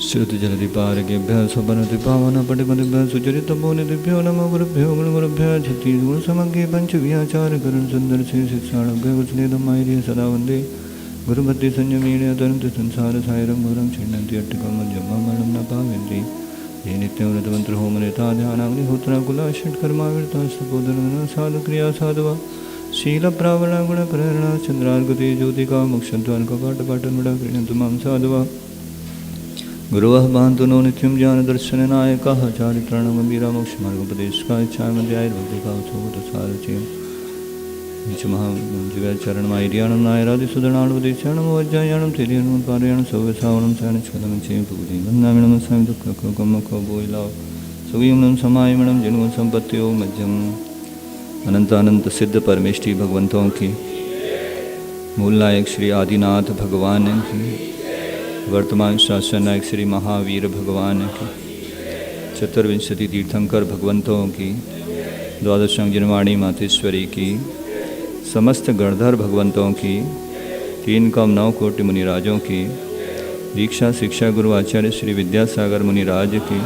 श्रुतिजलधिपारकेभ्यः स्वपनतिपावनपटिपतिभ्यः सुचरितपोनिधिभ्यो नमो गुरुभ्यो गुरुगुरुभ्यः छत्तीसगुणसमग्रे पञ्चव्याचारकरणसुन्दरसे शिक्षाणभ्यो कुसलेदमायर्य सदा वन्दे गुरुभक्ति संयमेन तनुते संसारसायरं घोरं छिन्नन्ति अट्टकमज्जममरणं न पावन्ति ये नित्यं व्रतमन्त्रहोमनिता ध्यानाग्निहोत्राकुला षट्कर्माविरता सपोदनगणा साधुक्रिया साधुवा शीलप्रावणागुणप्रेरणा चन्द्रार्गते ज्योतिका मोक्षध्वानकपाटपाटन्वडा गृह्णन्तु मां साधुवा गुरुवः भान्तु नो नित्यं ज्ञानदर्शननायकः चारित्राणगम्भीरा मोक्षमार्गोपदेशकाय चायमध्यायर्भक्तिकावसोगतसारचयम् चरणमायर्याणं नायरादिसुधनाडुदेशाणमोज्जायाणं तिर्याणं पारयाणं सौव्यसावनं सायणच्छलमचें पूजि वन्दामिणं स्वामि दुःखकोकमकोबोइलाव सुगीमनं समायमणं जिन्वं संपत्तियो मज्जम अनंत अनंत सिद्ध परमेष्टि भगवंतों की मूल नायक श्री आदिनाथ भगवान की वर्तमान शासन नायक श्री महावीर भगवान की चतुर्विंशति तीर्थंकर भगवंतों की द्वादशांग जिनवाणी मातेश्वरी की समस्त गणधर भगवंतों की 3,9 कोटि मुनिराजों की दीक्षा शिक्षा गुरु आचार्य श्री विद्यासागर मुनिराज की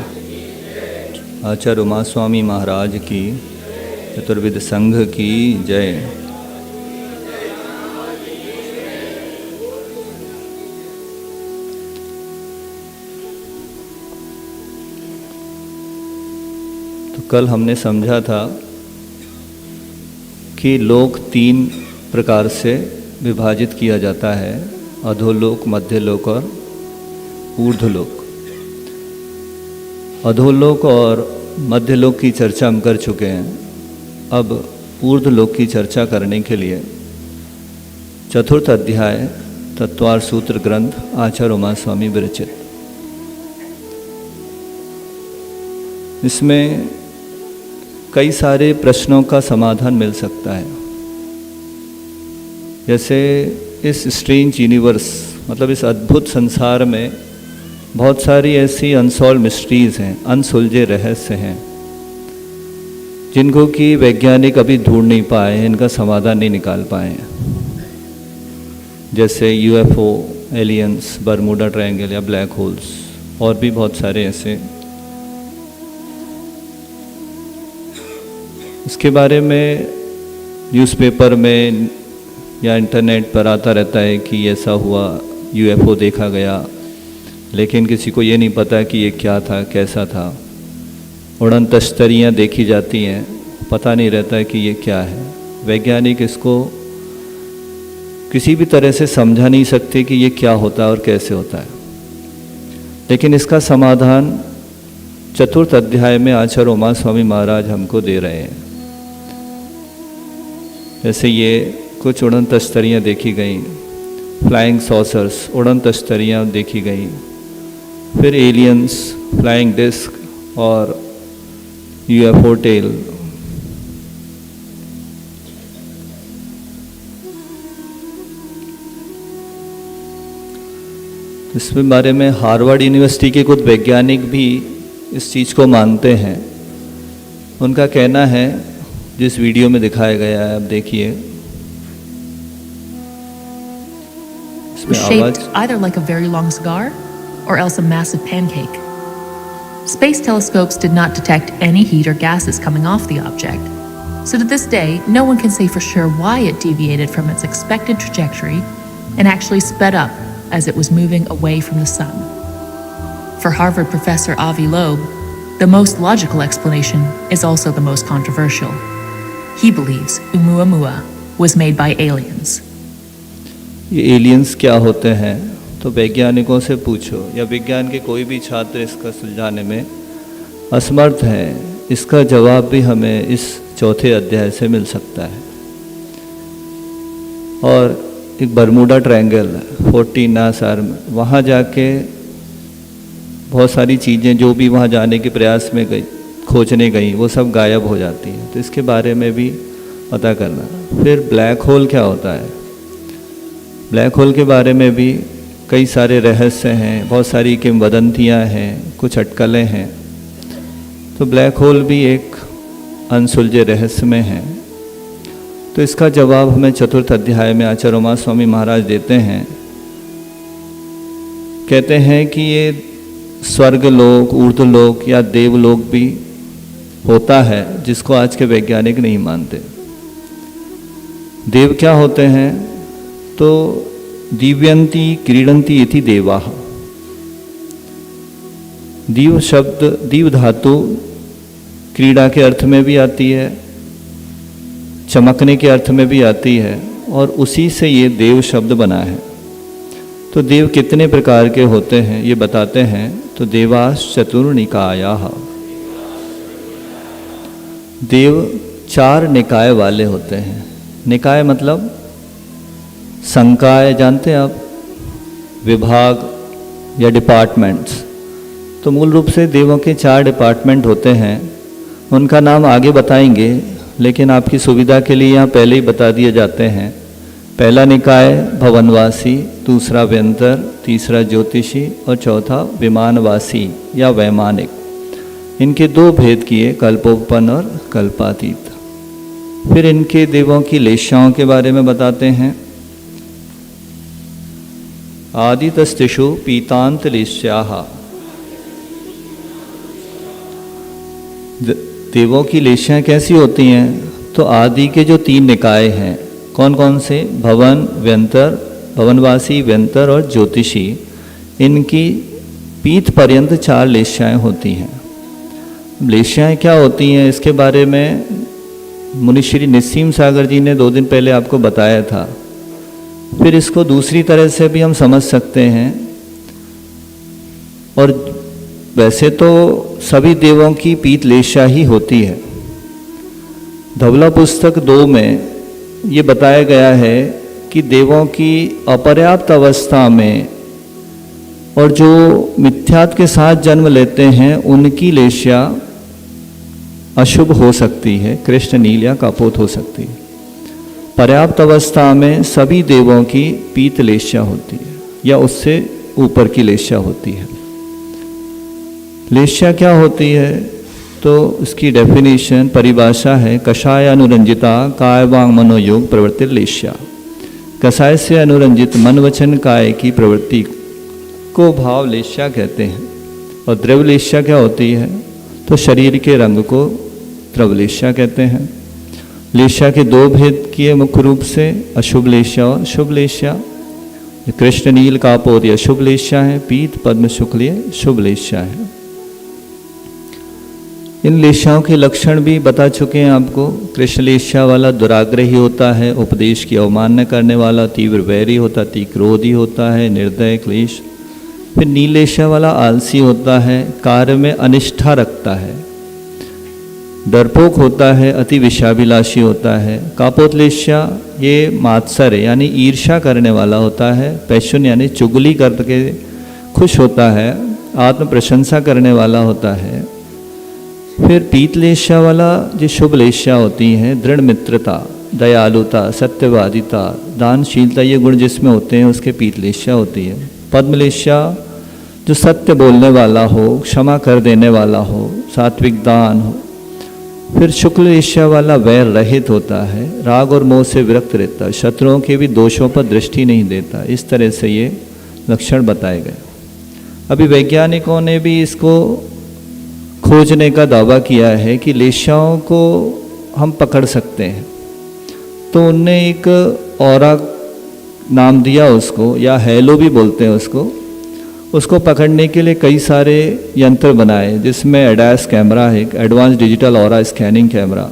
आचार्य उमास्वामी महाराज की चतुर्विध संघ की जय। तो कल हमने समझा था कि लोक 3 प्रकार से विभाजित किया जाता है, अधोलोक, मध्यलोक और ऊर्ध्वलोक। अधोलोक और मध्यलोक की चर्चा हम कर चुके हैं। अब ऊर्ध्वलोक की चर्चा करने के लिए चतुर्थ अध्याय तत्वार सूत्र ग्रंथ आचार्य उमास्वामी विरचित, इसमें कई सारे प्रश्नों का समाधान मिल सकता है। जैसे इस स्ट्रेंज यूनिवर्स, मतलब इस अद्भुत संसार में बहुत सारी ऐसी अनसॉल्व मिस्ट्रीज हैं, अनसुलझे रहस्य हैं, जिनको कि वैज्ञानिक अभी ढूंढ नहीं पाए हैं, इनका समाधान नहीं निकाल पाए हैं। जैसे यूएफओ, एलियंस, बरमूडा ट्रायंगल या ब्लैक होल्स, और भी बहुत सारे ऐसे। इसके बारे में न्यूज़पेपर में या इंटरनेट पर आता रहता है कि ऐसा हुआ, यूएफओ देखा गया, लेकिन किसी को ये नहीं पता कि ये क्या था, कैसा था। उड़न तश्तरियाँ देखी जाती हैं, पता नहीं रहता है कि ये क्या है। वैज्ञानिक इसको किसी भी तरह से समझा नहीं सकते कि ये क्या होता है और कैसे होता है। लेकिन इसका समाधान चतुर्थ अध्याय में आचार्य उमास्वामी महाराज हमको दे रहे हैं। जैसे ये कुछ उड़न तश्तरियाँ देखी गई, फ्लाइंग सॉसर्स, उड़न तश्तरियाँ देखी गई, फिर एलियंस, फ्लाइंग डिस्क और यूएफओ टेल। इसके बारे में हार्वर्ड यूनिवर्सिटी के कुछ वैज्ञानिक भी इस चीज़ को मानते हैं। उनका कहना है, जिस वीडियो में दिखाया गया है, आप देखिए, इसमें आवाज either like a very long cigar or else a massive pancake. Space telescopes did not detect any heat or gases coming off the object. So to this day, no one can say for sure why it deviated from its expected trajectory and actually sped up as it was moving away from the sun. For Harvard professor Avi Loeb, the most logical explanation is also the most controversial. He believes Oumuamua was made by aliens. ये aliens क्या होते हैं तो वैज्ञानिकों से पूछो, या विज्ञान के कोई भी छात्र इसका सुलझाने में असमर्थ है। इसका जवाब भी हमें इस चौथे अध्याय से मिल सकता है। और एक बरमूडा ट्रायंगल 14 नासार में, वहाँ जाके बहुत सारी चीज़ें जो भी वहाँ जाने के प्रयास में गई, खोजने गई, वो सब गायब हो जाती हैं। तो इसके बारे में भी पता करना। फिर ब्लैक होल क्या होता है, ब्लैक होल के बारे में भी कई सारे रहस्य हैं, बहुत सारी किंवदंतियाँ हैं, कुछ अटकलें हैं। तो ब्लैक होल भी एक अनसुलझे रहस्य में है। तो इसका जवाब हमें चतुर्थ अध्याय में आचार्य उमास्वामी महाराज देते हैं। कहते हैं कि ये स्वर्गलोक, ऊर्ध्वलोक या देवलोक भी होता है, जिसको आज के वैज्ञानिक नहीं मानते। देव क्या होते हैं? तो दिव्यंती क्रीडंती इति देवाः। दीव शब्द, दीव धातु क्रीड़ा के अर्थ में भी आती है, चमकने के अर्थ में भी आती है, और उसी से ये देव शब्द बना है। तो देव कितने प्रकार के होते हैं ये बताते हैं। तो देवास चतुर्निकायाः, देव 4 निकाय वाले होते हैं। निकाय मतलब संकाय, जानते हैं आप, विभाग या डिपार्टमेंट्स। तो मूल रूप से देवों के 4 डिपार्टमेंट होते हैं। उनका नाम आगे बताएंगे, लेकिन आपकी सुविधा के लिए यहाँ पहले ही बता दिए जाते हैं। पहला निकाय भवनवासी, दूसरा व्यंतर, तीसरा ज्योतिषी और चौथा विमानवासी या वैमानिक। इनके 2 भेद किए, कल्पोपन और कल्पातीत। फिर इनके देवों की लेशाओं के बारे में बताते हैं। आदितस्तिषु पीतांत लेश्याः, देवों की लेशाएं कैसी होती हैं? तो आदि के जो 3 निकाय हैं, कौन कौन से? भवन, व्यंतर, भवनवासी, व्यंतर और ज्योतिषी। इनकी पीठ पर्यंत 4 लेशाएं होती हैं। लेशाएं क्या होती हैं इसके बारे में मुनिश्री निस्सीम सागर जी ने 2 दिन पहले आपको बताया था। फिर इसको दूसरी तरह से भी हम समझ सकते हैं। और वैसे तो सभी देवों की पीत लेशा ही होती है। धवला पुस्तक 2 में ये बताया गया है कि देवों की अपर्याप्त अवस्था में और जो मिथ्यात्व के साथ जन्म लेते हैं उनकी लेशा अशुभ हो सकती है, कृष्ण नील या कापोत हो सकती है। पर्याप्त अवस्था में सभी देवों की पीत लेशा होती है या उससे ऊपर की लेशा होती है। लेशा क्या होती है? तो इसकी डेफिनेशन, परिभाषा है, कषाय अनुरंजिता काय वांग मनोयोग प्रवृत्ति लेशा। कषाय से अनुरंजित मन वचन काय की प्रवृत्ति को भाव लेशा कहते हैं। और द्रवलेशा क्या होती है? तो शरीर के रंग को द्रवलेशा कहते हैं। लेशा के 2 भेद किए मुख्य रूप से, अशुभ लेशा और शुभ लेशा। कृष्ण नील कापोत या शुभ लेशा है, पीत पद्म शुक्ल शुभ लेशा है। इन लेशाओं के लक्षण भी बता चुके हैं आपको। कृष्ण लेशा वाला दुराग्रही होता है, उपदेश की अवमानना करने वाला, तीव्र वैरी होता, तीव्र क्रोधी होता है, निर्दय क्लेश। फिर नीलेशा वाला आलसी होता है, कार्य में अनिष्ठा रखता है, डरपोक होता है, अति विषयाभिलाषी होता है। कापोतलेशा ये मात्सर्य यानी ईर्ष्या करने वाला होता है, पैशन यानी चुगली करके खुश होता है, आत्म प्रशंसा करने वाला होता है। फिर पीतलेशा वाला जो शुभ लेशा होती हैं, दृढ़ मित्रता, दयालुता, सत्यवादिता, दानशीलता, ये गुण जिसमें होते हैं उसके पीतलेशा होती है। पद्मलेशा जो सत्य बोलने वाला हो, क्षमा कर देने वाला हो, सात्विक दान हो। फिर शुक्ल लेशा वाला वैर रहित होता है, राग और मोह से विरक्त रहता है, शत्रुओं के भी दोषों पर दृष्टि नहीं देता। इस तरह से ये लक्षण बताए गए। अभी वैज्ञानिकों ने भी इसको खोजने का दावा किया है कि लेशाओं को हम पकड़ सकते हैं। तो उनने एक ऑरा नाम दिया उसको, या हेलो भी बोलते हैं उसको पकड़ने के लिए कई सारे यंत्र बनाए, जिसमें एडास कैमरा है, advance digital aura scanning camera,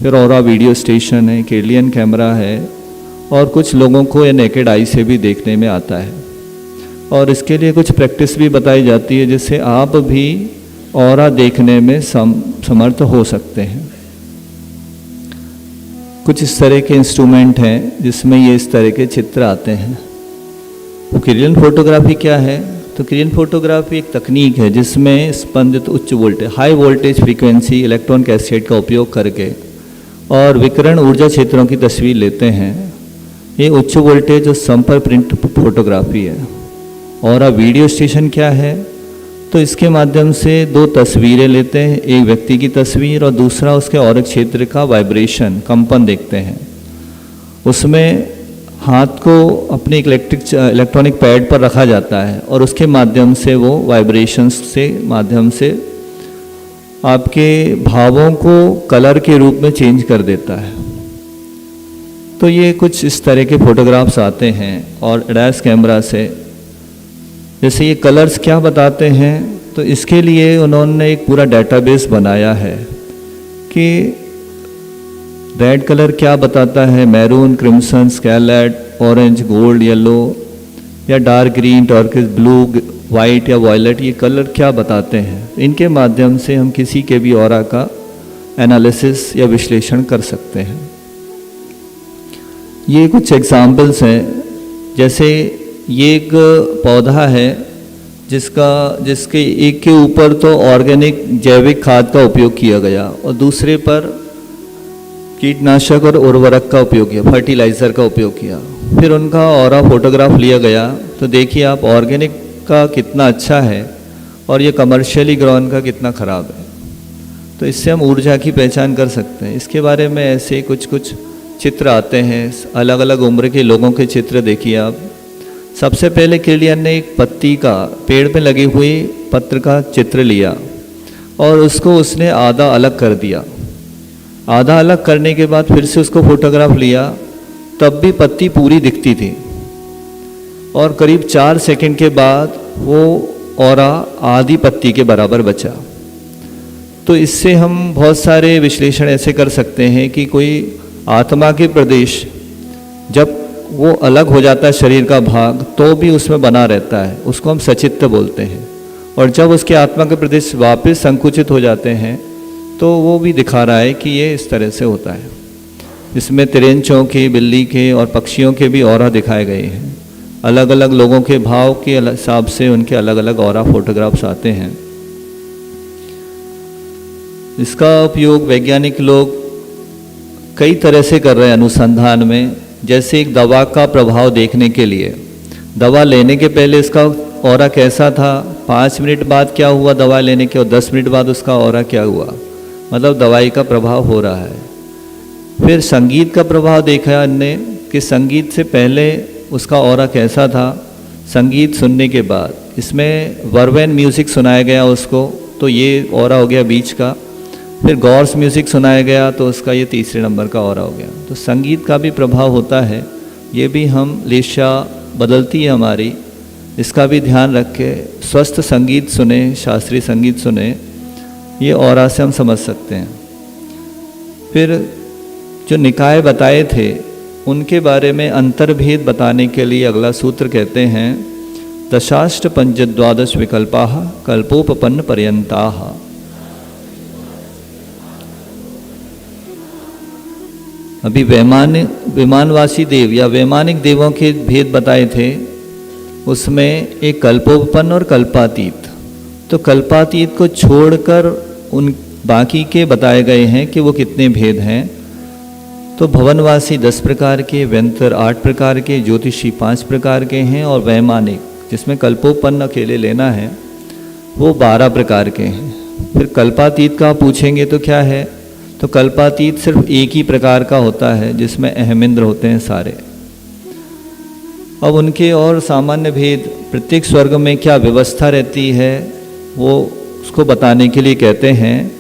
फिर ऑरा वीडियो स्टेशन है, केलियन कैमरा है, और कुछ लोगों को ये नेकेड आई से भी देखने में आता है। और इसके लिए कुछ प्रैक्टिस भी बताई जाती है, जिससे आप भी ऑरा देखने में समर्थ हो सकते हैं। कुछ इस तरह के इंस्ट्रूमेंट हैं जिसमें ये इस तरह के चित्र आते हैं। तो क्रियन फोटोग्राफी क्या है? तो क्रियन फोटोग्राफी एक तकनीक है जिसमें स्पंदित उच्च voltage, high voltage frequency electron cassette का उपयोग करके और विकिरण ऊर्जा क्षेत्रों की तस्वीर लेते हैं। ये उच्च वोल्टेज और संपर्क प्रिंट फोटोग्राफी है। और वीडियो स्टेशन क्या है? तो इसके माध्यम से 2 तस्वीरें लेते हैं, एक व्यक्ति की तस्वीर और दूसरा उसके और क्षेत्र का वाइब्रेशन, कंपन देखते हैं। उसमें हाथ को अपने इलेक्ट्रॉनिक पैड पर रखा जाता है और उसके माध्यम से वो वाइब्रेशंस से माध्यम से आपके भावों को कलर के रूप में चेंज कर देता है। तो ये कुछ इस तरह के फोटोग्राफ्स आते हैं और एडैस कैमरा से, जैसे ये कलर्स क्या बताते हैं, तो इसके लिए उन्होंने एक पूरा डेटाबेस बनाया है कि रेड कलर क्या बताता है, maroon, crimson, scarlet, orange, gold, yellow या dark green, Turkish blue, white या वायलेट, ये कलर क्या बताते हैं। इनके माध्यम से हम किसी के भी ऑरा का एनालिसिस या विश्लेषण कर सकते हैं। ये कुछ एग्जाम्पल्स हैं, जैसे ये एक पौधा है जिसके एक के ऊपर तो ऑर्गेनिक जैविक खाद का उपयोग किया गया और दूसरे पर कीटनाशक और उर्वरक का उपयोग किया, फर्टिलाइज़र का उपयोग किया। फिर उनका ऑरा फोटोग्राफ लिया गया, तो देखिए आप ऑर्गेनिक का कितना अच्छा है और ये कमर्शियली ग्रोन का कितना ख़राब है। तो इससे हम ऊर्जा की पहचान कर सकते हैं। इसके बारे में ऐसे कुछ चित्र आते हैं, अलग अलग उम्र के लोगों के चित्र देखिए आप। सबसे पहले किलियन ने एक पत्ती का, पेड़ पे लगी हुई पत्र का चित्र लिया और उसको उसने आधा अलग कर दिया। आधा अलग करने के बाद फिर से उसको फोटोग्राफ लिया, तब भी पत्ती पूरी दिखती थी और करीब 4 सेकंड के बाद वो ऑरा आधी पत्ती के बराबर बचा। तो इससे हम बहुत सारे विश्लेषण ऐसे कर सकते हैं कि कोई आत्मा के प्रदेश जब वो अलग हो जाता है शरीर का भाग, तो भी उसमें बना रहता है, उसको हम सचित्त बोलते हैं। और जब उसके आत्मा के प्रदेश वापस संकुचित हो जाते हैं तो वो भी दिखा रहा है कि ये इस तरह से होता है। इसमें तिरंचों के, बिल्ली के और पक्षियों के भी ऑरा दिखाए गए हैं। अलग अलग लोगों के भाव के हिसाब से उनके अलग अलग ऑरा फोटोग्राफ्स आते हैं। इसका उपयोग वैज्ञानिक लोग कई तरह से कर रहे हैं अनुसंधान में। जैसे एक दवा का प्रभाव देखने के लिए, दवा लेने के पहले इसका ऑरा कैसा था, 5 मिनट बाद क्या हुआ दवा लेने के, और 10 मिनट बाद उसका ऑरा क्या हुआ, मतलब दवाई का प्रभाव हो रहा है। फिर संगीत का प्रभाव देखा हमने कि संगीत से पहले उसका ऑरा कैसा था, संगीत सुनने के बाद। इसमें वर्वेन म्यूज़िक सुनाया गया उसको, तो ये ऑरा हो गया बीच का। फिर गॉर्स म्यूज़िक सुनाया गया तो उसका ये तीसरे नंबर का ऑरा हो गया। तो संगीत का भी प्रभाव होता है, ये भी हम लेशा बदलती है हमारी, इसका भी ध्यान रख के स्वस्थ संगीत सुने, शास्त्रीय संगीत सुने, ये ऑरा से हम समझ सकते हैं। फिर जो निकाय बताए थे उनके बारे में अंतर्भेद बताने के लिए अगला सूत्र कहते हैं, दशाष्ट पंचद्वादश विकल्पाः कल्पोपपन्न पर्यंताः। अभी विमानवासी देव या वैमानिक देवों के भेद बताए थे, उसमें एक कल्पोपपन्न और कल्पातीत। तो कल्पातीत को छोड़कर उन बाकी के बताए गए हैं कि वो कितने भेद हैं। तो भवनवासी 10 प्रकार के, व्यंतर 8 प्रकार के, ज्योतिषी 5 प्रकार के हैं और वैमानिक जिसमें कल्पोपन्न अकेले लेना है वो 12 प्रकार के हैं। फिर कल्पातीत का पूछेंगे तो क्या है, तो कल्पातीत सिर्फ एक ही प्रकार का होता है जिसमें अहमिंद्र होते हैं सारे। अब उनके और सामान्य भेद, प्रत्येक स्वर्ग में क्या व्यवस्था रहती है वो उसको बताने के लिए कहते हैं,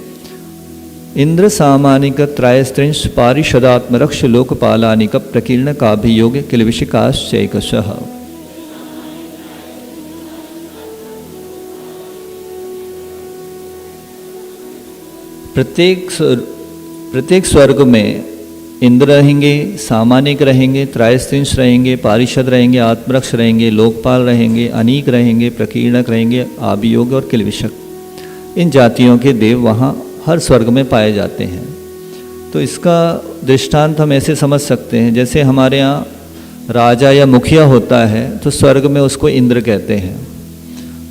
इंद्र सामानिक त्रयस्त्रिंश पारिषदात्म रक्ष लोकपालानिक प्रकीर्ण काभियोग किलविशिकाश्चैकशः। प्रत्येक स्वर्ग में इंद्र रहेंगे, सामानिक रहेंगे, त्रयस्त्रिंश रहेंगे, पारिषद रहेंगे, आत्मरक्ष रहेंगे, लोकपाल रहेंगे, अनीक रहेंगे, प्रकीर्णक रहेंगे, आभियोग और किलविशक। इन जातियों के देव वहाँ हर स्वर्ग में पाए जाते हैं। तो इसका दृष्टांत हम ऐसे समझ सकते हैं, जैसे हमारे यहाँ राजा या मुखिया होता है तो स्वर्ग में उसको इंद्र कहते हैं,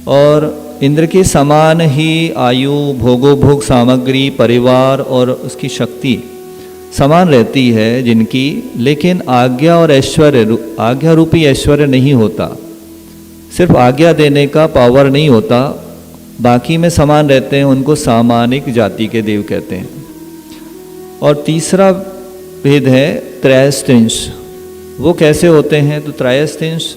और इंद्र के समान ही आयु, भोगोभोग सामग्री, परिवार और उसकी शक्ति समान रहती है जिनकी, लेकिन आज्ञा और ऐश्वर्य, आज्ञा रूपी ऐश्वर्य नहीं होता, सिर्फ आज्ञा देने का पावर नहीं होता, बाकी में समान रहते हैं, उनको सामानिक जाति के देव कहते हैं। और तीसरा भेद है त्रयस्त्रिंश, वो कैसे होते हैं? तो त्रयस्त्रिंश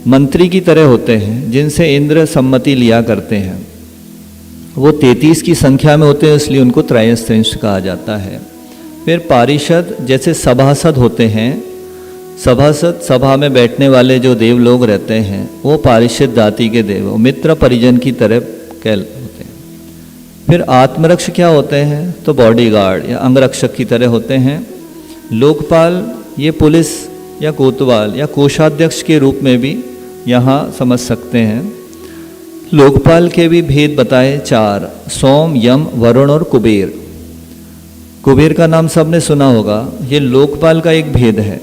मंत्री की तरह होते हैं जिनसे इंद्र सम्मति लिया करते हैं। वो 33 की संख्या में होते हैं, इसलिए उनको त्रयस्त्रिंश कहा जाता है। फिर पारिषद जैसे सभासद होते हैं, सभासद सभा में बैठने वाले जो देव लोग रहते हैं वो पारिषद जाति के देव, मित्र परिजन की तरह कह होते हैं। फिर आत्मरक्ष क्या होते हैं? तो बॉडीगार्ड या अंगरक्षक की तरह होते हैं। लोकपाल ये पुलिस या कोतवाल या कोषाध्यक्ष के रूप में भी यहाँ समझ सकते हैं। लोकपाल के भी भेद बताए 4, सोम, यम, वरुण और कुबेर। कुबेर का नाम सबने सुना होगा, ये लोकपाल का एक भेद है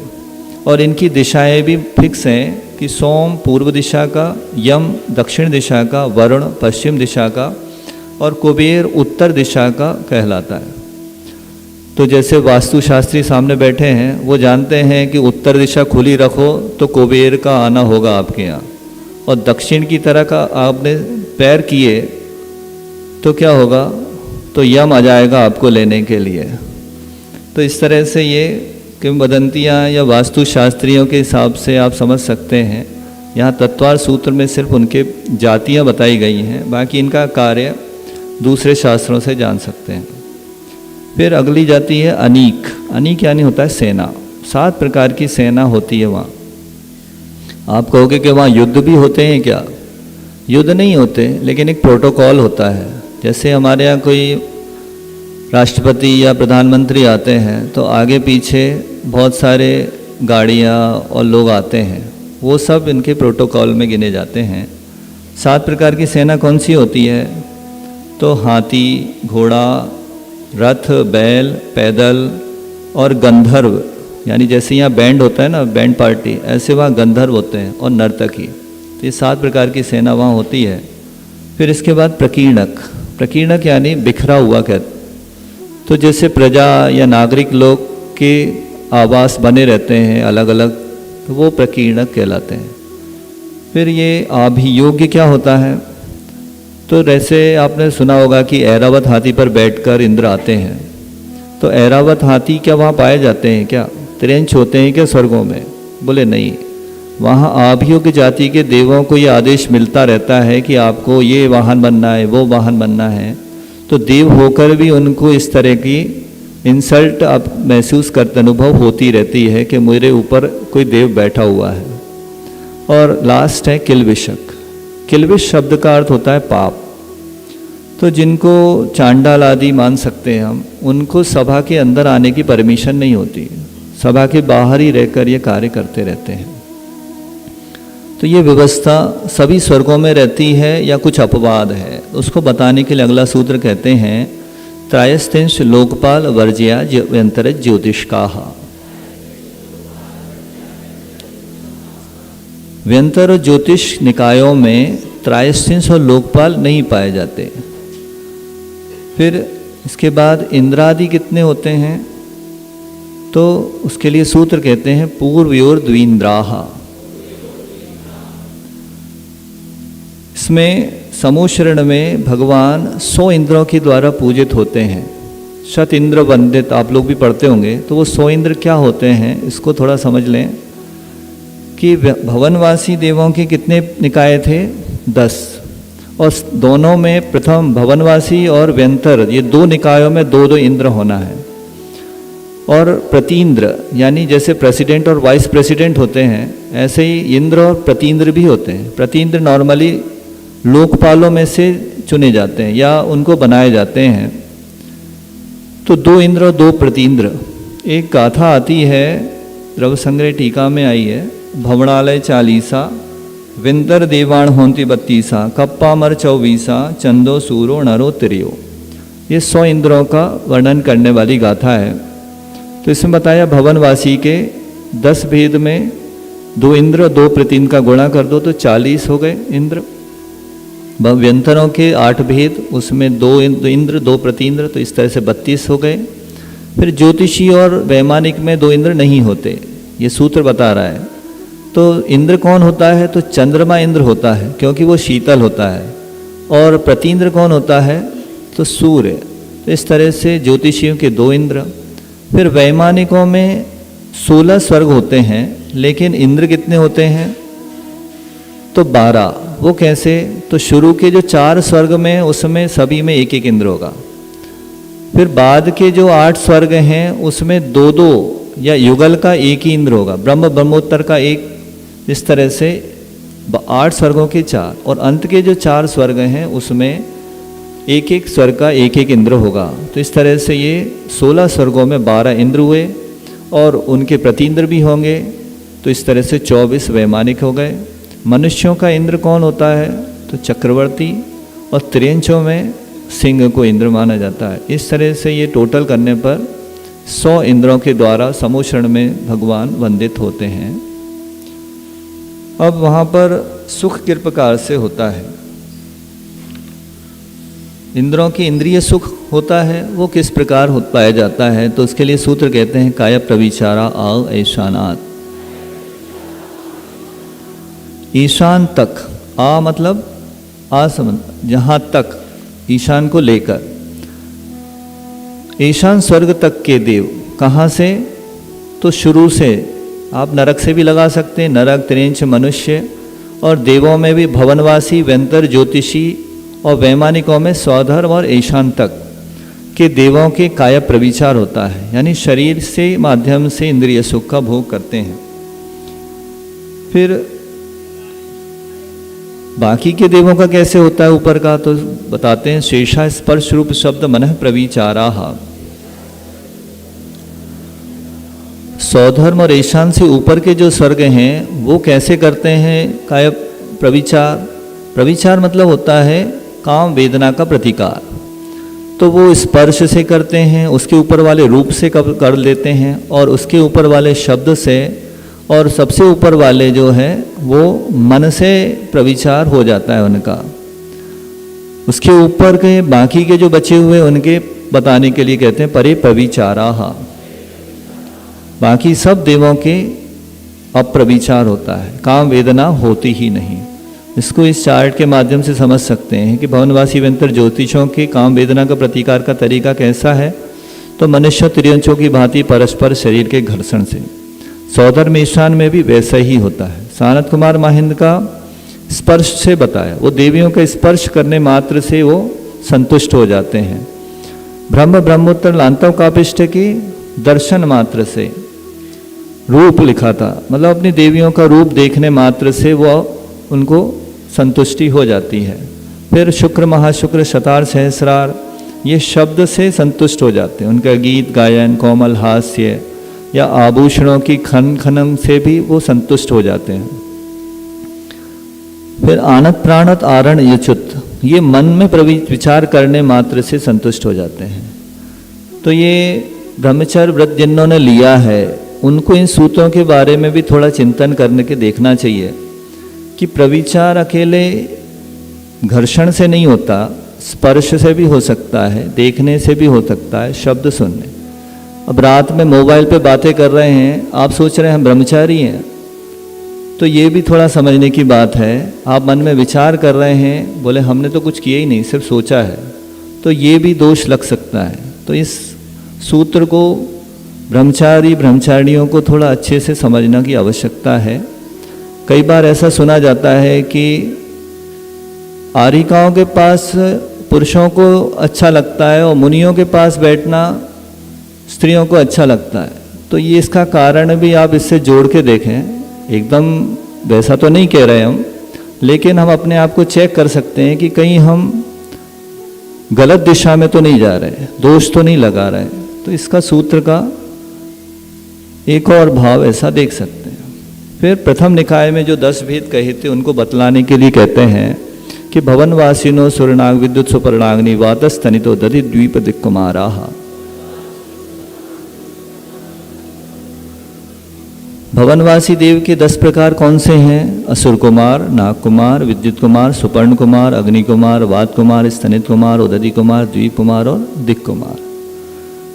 और इनकी दिशाएं भी फिक्स हैं कि सोम पूर्व दिशा का, यम दक्षिण दिशा का, वरुण पश्चिम दिशा का और कुबेर उत्तर दिशा का कहलाता है। तो जैसे वास्तुशास्त्री सामने बैठे हैं वो जानते हैं कि उत्तर दिशा खुली रखो तो कुबेर का आना होगा आपके यहाँ, और दक्षिण की तरह का आपने पैर किए तो क्या होगा? तो यम आ जाएगा आपको लेने के लिए। तो इस तरह से ये किंवदंतियाँ या वास्तुशास्त्रियों के हिसाब से आप समझ सकते हैं। यहाँ तत्वार सूत्र में सिर्फ उनके जातियाँ बताई गई हैं, बाकी इनका कार्य दूसरे शास्त्रों से जान सकते हैं। फिर अगली जाति है अनीक। अनीक यानी होता है सेना। 7 प्रकार की सेना होती है वहाँ। आप कहोगे कि वहाँ युद्ध भी होते हैं क्या? युद्ध नहीं होते, लेकिन एक प्रोटोकॉल होता है। जैसे हमारे यहाँ कोई राष्ट्रपति या प्रधानमंत्री आते हैं तो आगे पीछे बहुत सारे गाड़ियाँ और लोग आते हैं, वो सब इनके प्रोटोकॉल में गिने जाते हैं। 7 प्रकार की सेना कौन सी होती है? तो हाथी, घोड़ा, रथ, बैल, पैदल और गंधर्व, यानी जैसे यहाँ बैंड होता है ना, बैंड पार्टी, ऐसे वहाँ गंधर्व होते हैं और नर्तकी। तो ये 7 प्रकार की सेना वहाँ होती है। फिर इसके बाद प्रकीर्णक। प्रकीर्णक यानी बिखरा हुआ कहते, तो जैसे प्रजा या नागरिक लोग के आवास बने रहते हैं अलग अलग, तो वो प्रकीर्णक कहलाते हैं। फिर ये अभियोग्य क्या होता है? तो जैसे आपने सुना होगा कि ऐरावत हाथी पर बैठकर इंद्र आते हैं, तो ऐरावत हाथी क्या वहाँ पाए जाते हैं क्या? त्रिंच होते हैं क्या स्वर्गों में? बोले नहीं, वहाँ अभियोग्य जाति के देवों को ये आदेश मिलता रहता है कि आपको ये वाहन बनना है, वो वाहन बनना है। तो देव होकर भी उनको इस तरह की इंसल्ट आप महसूस करते, अनुभव होती रहती है कि मेरे ऊपर कोई देव बैठा हुआ है। और लास्ट है किल्बिषक। किल्बिष शब्द का अर्थ होता है पाप। तो जिनको चांडाल आदि मान सकते हैं हम, उनको सभा के अंदर आने की परमिशन नहीं होती, सभा के बाहर ही रहकर ये कार्य करते रहते हैं। तो ये व्यवस्था सभी स्वर्गों में रहती है या कुछ अपवाद है, उसको बताने के लिए अगला सूत्र कहते हैं त्रयस्त्रिंश लोकपाल वर्ज्या व्यंतर ज्योतिष्काः। व्यंतर और ज्योतिष निकायों में त्रयस्त्रिंश और लोकपाल नहीं पाए जाते। फिर इसके बाद इंद्रादि कितने होते हैं? तो उसके लिए सूत्र कहते हैं पूर्वयोर द्विन्द्राः। इसमें समूशरण में भगवान 100 इंद्रों के द्वारा पूजित होते हैं। शत इंद्र वंदित आप लोग भी पढ़ते होंगे, तो वो 100 इंद्र क्या होते हैं इसको थोड़ा समझ लें कि भवनवासी देवों के कितने निकाय थे? 10, और दोनों में प्रथम भवनवासी और व्यंतर, ये 2 निकायों में 2-2 इंद्र होना है। और प्रतीन्द्र यानी जैसे प्रेसिडेंट और वाइस प्रेसिडेंट होते हैं, ऐसे ही इंद्र और प्रतीन्द्र भी होते हैं। प्रतीन्द्र नॉर्मली लोकपालों में से चुने जाते हैं या उनको बनाए जाते हैं। तो 2 इंद्र और 2 प्रतीन्द्र। एक गाथा आती है, रव संग्रह टीका में आई है, भवनालय 40 विंतर देवाण होंति 32 कप्पा मर 24 चंदो सूरो नरो तिरियो। ये 100 इंद्रों का वर्णन करने वाली गाथा है। तो इसमें बताया भवनवासी के 10 भेद में 2 इंद्र 2 प्रतीन्द्र का गुणा कर दो तो 40 हो गए इंद्र। व्यंतरों के 8 भेद, उसमें 2 इंद्र 2 प्रतीन्द्र, तो इस तरह से 32 हो गए। फिर ज्योतिषी और वैमानिक में 2 इंद्र नहीं होते, ये सूत्र बता रहा है। तो इंद्र कौन होता है? तो चंद्रमा इंद्र होता है क्योंकि वो शीतल होता है। और प्रतीन्द्र कौन होता है? तो सूर्य। तो इस तरह से ज्योतिषियों के 2 इंद्र। फिर वैमानिकों में 16 स्वर्ग होते हैं, लेकिन इंद्र कितने होते हैं? तो 12। वो कैसे? तो शुरू के जो 4 स्वर्ग में उसमें सभी में एक एक इंद्र होगा। फिर बाद के जो 8 स्वर्ग हैं उसमें 2-2 या युगल का एक ही इंद्र होगा। ब्रह्मोत्तर का एक, इस तरह से 8 स्वर्गों के 4, और अंत के जो 4 स्वर्ग हैं उसमें एक एक स्वर्ग का एक एक इंद्र होगा। तो इस तरह से ये 16 स्वर्गों में 12 इंद्र हुए और उनके प्रतीन्द्र भी होंगे। तो इस तरह से 24 वैमानिक हो गए। मनुष्यों का इंद्र कौन होता है? तो चक्रवर्ती, और त्रियंचों में सिंह को इंद्र माना जाता है। इस तरह से ये टोटल करने पर 100 इंद्रों के द्वारा समूह में भगवान वंदित होते हैं। अब वहाँ पर सुख किस प्रकार से होता है? इंद्रों की इंद्रिय सुख होता है, वो किस प्रकार पाया जाता है? तो उसके लिए सूत्र कहते हैं काय प्रविचारा आव ऐशानात। ईशान तक, आ मतलब आसमन, जहाँ तक, ईशान को लेकर, ईशान स्वर्ग तक के देव। कहाँ से? तो शुरू से, आप नरक से भी लगा सकते हैं, नरक, त्रिंच, मनुष्य, और देवों में भी भवनवासी, व्यंतर, ज्योतिषी, और वैमानिकों में स्वधर्म और ईशान तक के देवों के काय प्रविचार होता है, यानी शरीर से माध्यम से इंद्रिय सुख का भोग करते हैं। फिर बाकी के देवों का कैसे होता है ऊपर का? तो बताते हैं शेषा स्पर्श रूप शब्द मनः प्रविचारा। स्वधर्म और ईशान से ऊपर के जो स्वर्ग हैं वो कैसे करते हैं काय प्रविचार? प्रविचार मतलब होता है काम वेदना का प्रतिकार। तो वो स्पर्श से करते हैं, उसके ऊपर वाले रूप से कर लेते हैं, और उसके ऊपर वाले शब्द से, और सबसे ऊपर वाले जो है वो मन से प्रविचार हो जाता है उनका। उसके ऊपर के बाकी के जो बचे हुए उनके बताने के लिए कहते हैं परे प्रविचारा। बाकी सब देवों के अप्रविचार होता है, काम वेदना होती ही नहीं। इसको इस चार्ट के माध्यम से समझ सकते हैं कि भवनवासी व्यंतर ज्योतिषों के काम वेदना का प्रतिकार का तरीका कैसा है। तो मनुष्य त्रियंचों की भांति परस्पर शरीर के घर्षण से, सौधर्म ईशान में भी वैसा ही होता है। सानत कुमार महिंद का स्पर्श से बताया, वो देवियों का स्पर्श करने मात्र से वो संतुष्ट हो जाते हैं। ब्रह्मोत्तर लांतव कापिष्ट की दर्शन मात्र से, रूप लिखा था, मतलब अपनी देवियों का रूप देखने मात्र से वो उनको संतुष्टि हो जाती है। फिर शुक्र महाशुक्र शतार सहस्रार, ये शब्द से संतुष्ट हो जाते हैं। उनका गीत गायन, कोमल हास्य या आभूषणों की खनन से भी वो संतुष्ट हो जाते हैं। फिर आनत प्राणत आरण यचुत, ये मन में विचार करने मात्र से संतुष्ट हो जाते हैं। तो ये ब्रह्मचर्य व्रत जिन्होंने लिया है उनको इन सूत्रों के बारे में भी थोड़ा चिंतन करने के देखना चाहिए कि प्रविचार अकेले घर्षण से नहीं होता, स्पर्श से भी हो सकता है, देखने से भी हो सकता है, शब्द सुनने। अब रात में मोबाइल पे बातें कर रहे हैं, आप सोच रहे हैं हम ब्रह्मचारी हैं, तो ये भी थोड़ा समझने की बात है। आप मन में विचार कर रहे हैं, बोले हमने तो कुछ किया ही नहीं, सिर्फ सोचा है, तो ये भी दोष लग सकता है। तो इस सूत्र को ब्रह्मचारियों को थोड़ा अच्छे से समझने की आवश्यकता है। कई बार ऐसा सुना जाता है कि आरिकाओं के पास पुरुषों को अच्छा लगता है और मुनियों के पास बैठना स्त्रियों को अच्छा लगता है। तो ये इसका कारण भी आप इससे जोड़ के देखें। एकदम वैसा तो नहीं कह रहे हम, लेकिन हम अपने आप को चेक कर सकते हैं कि कहीं हम गलत दिशा में तो नहीं जा रहे, दोष तो नहीं लगा रहे। तो इसका सूत्र का एक और भाव ऐसा देख सकते हैं। फिर प्रथम निकाय में जो 10 भेद कहे थे उनको बतलाने के लिए कहते हैं कि भवनवासिनो सुरनाग विद्युत सुपर्णाग्नि वातस्तनितो दधि द्वीप दिक्कुमारा। भवनवासी देव के 10 प्रकार कौन से हैं? असुर कुमार, नाग कुमार, विद्युत कुमार, सुपर्ण कुमार, अग्नि कुमार, वात कुमार, स्तनित कुमार, उदधि कुमार, द्वीप कुमार और दिक् कुमार।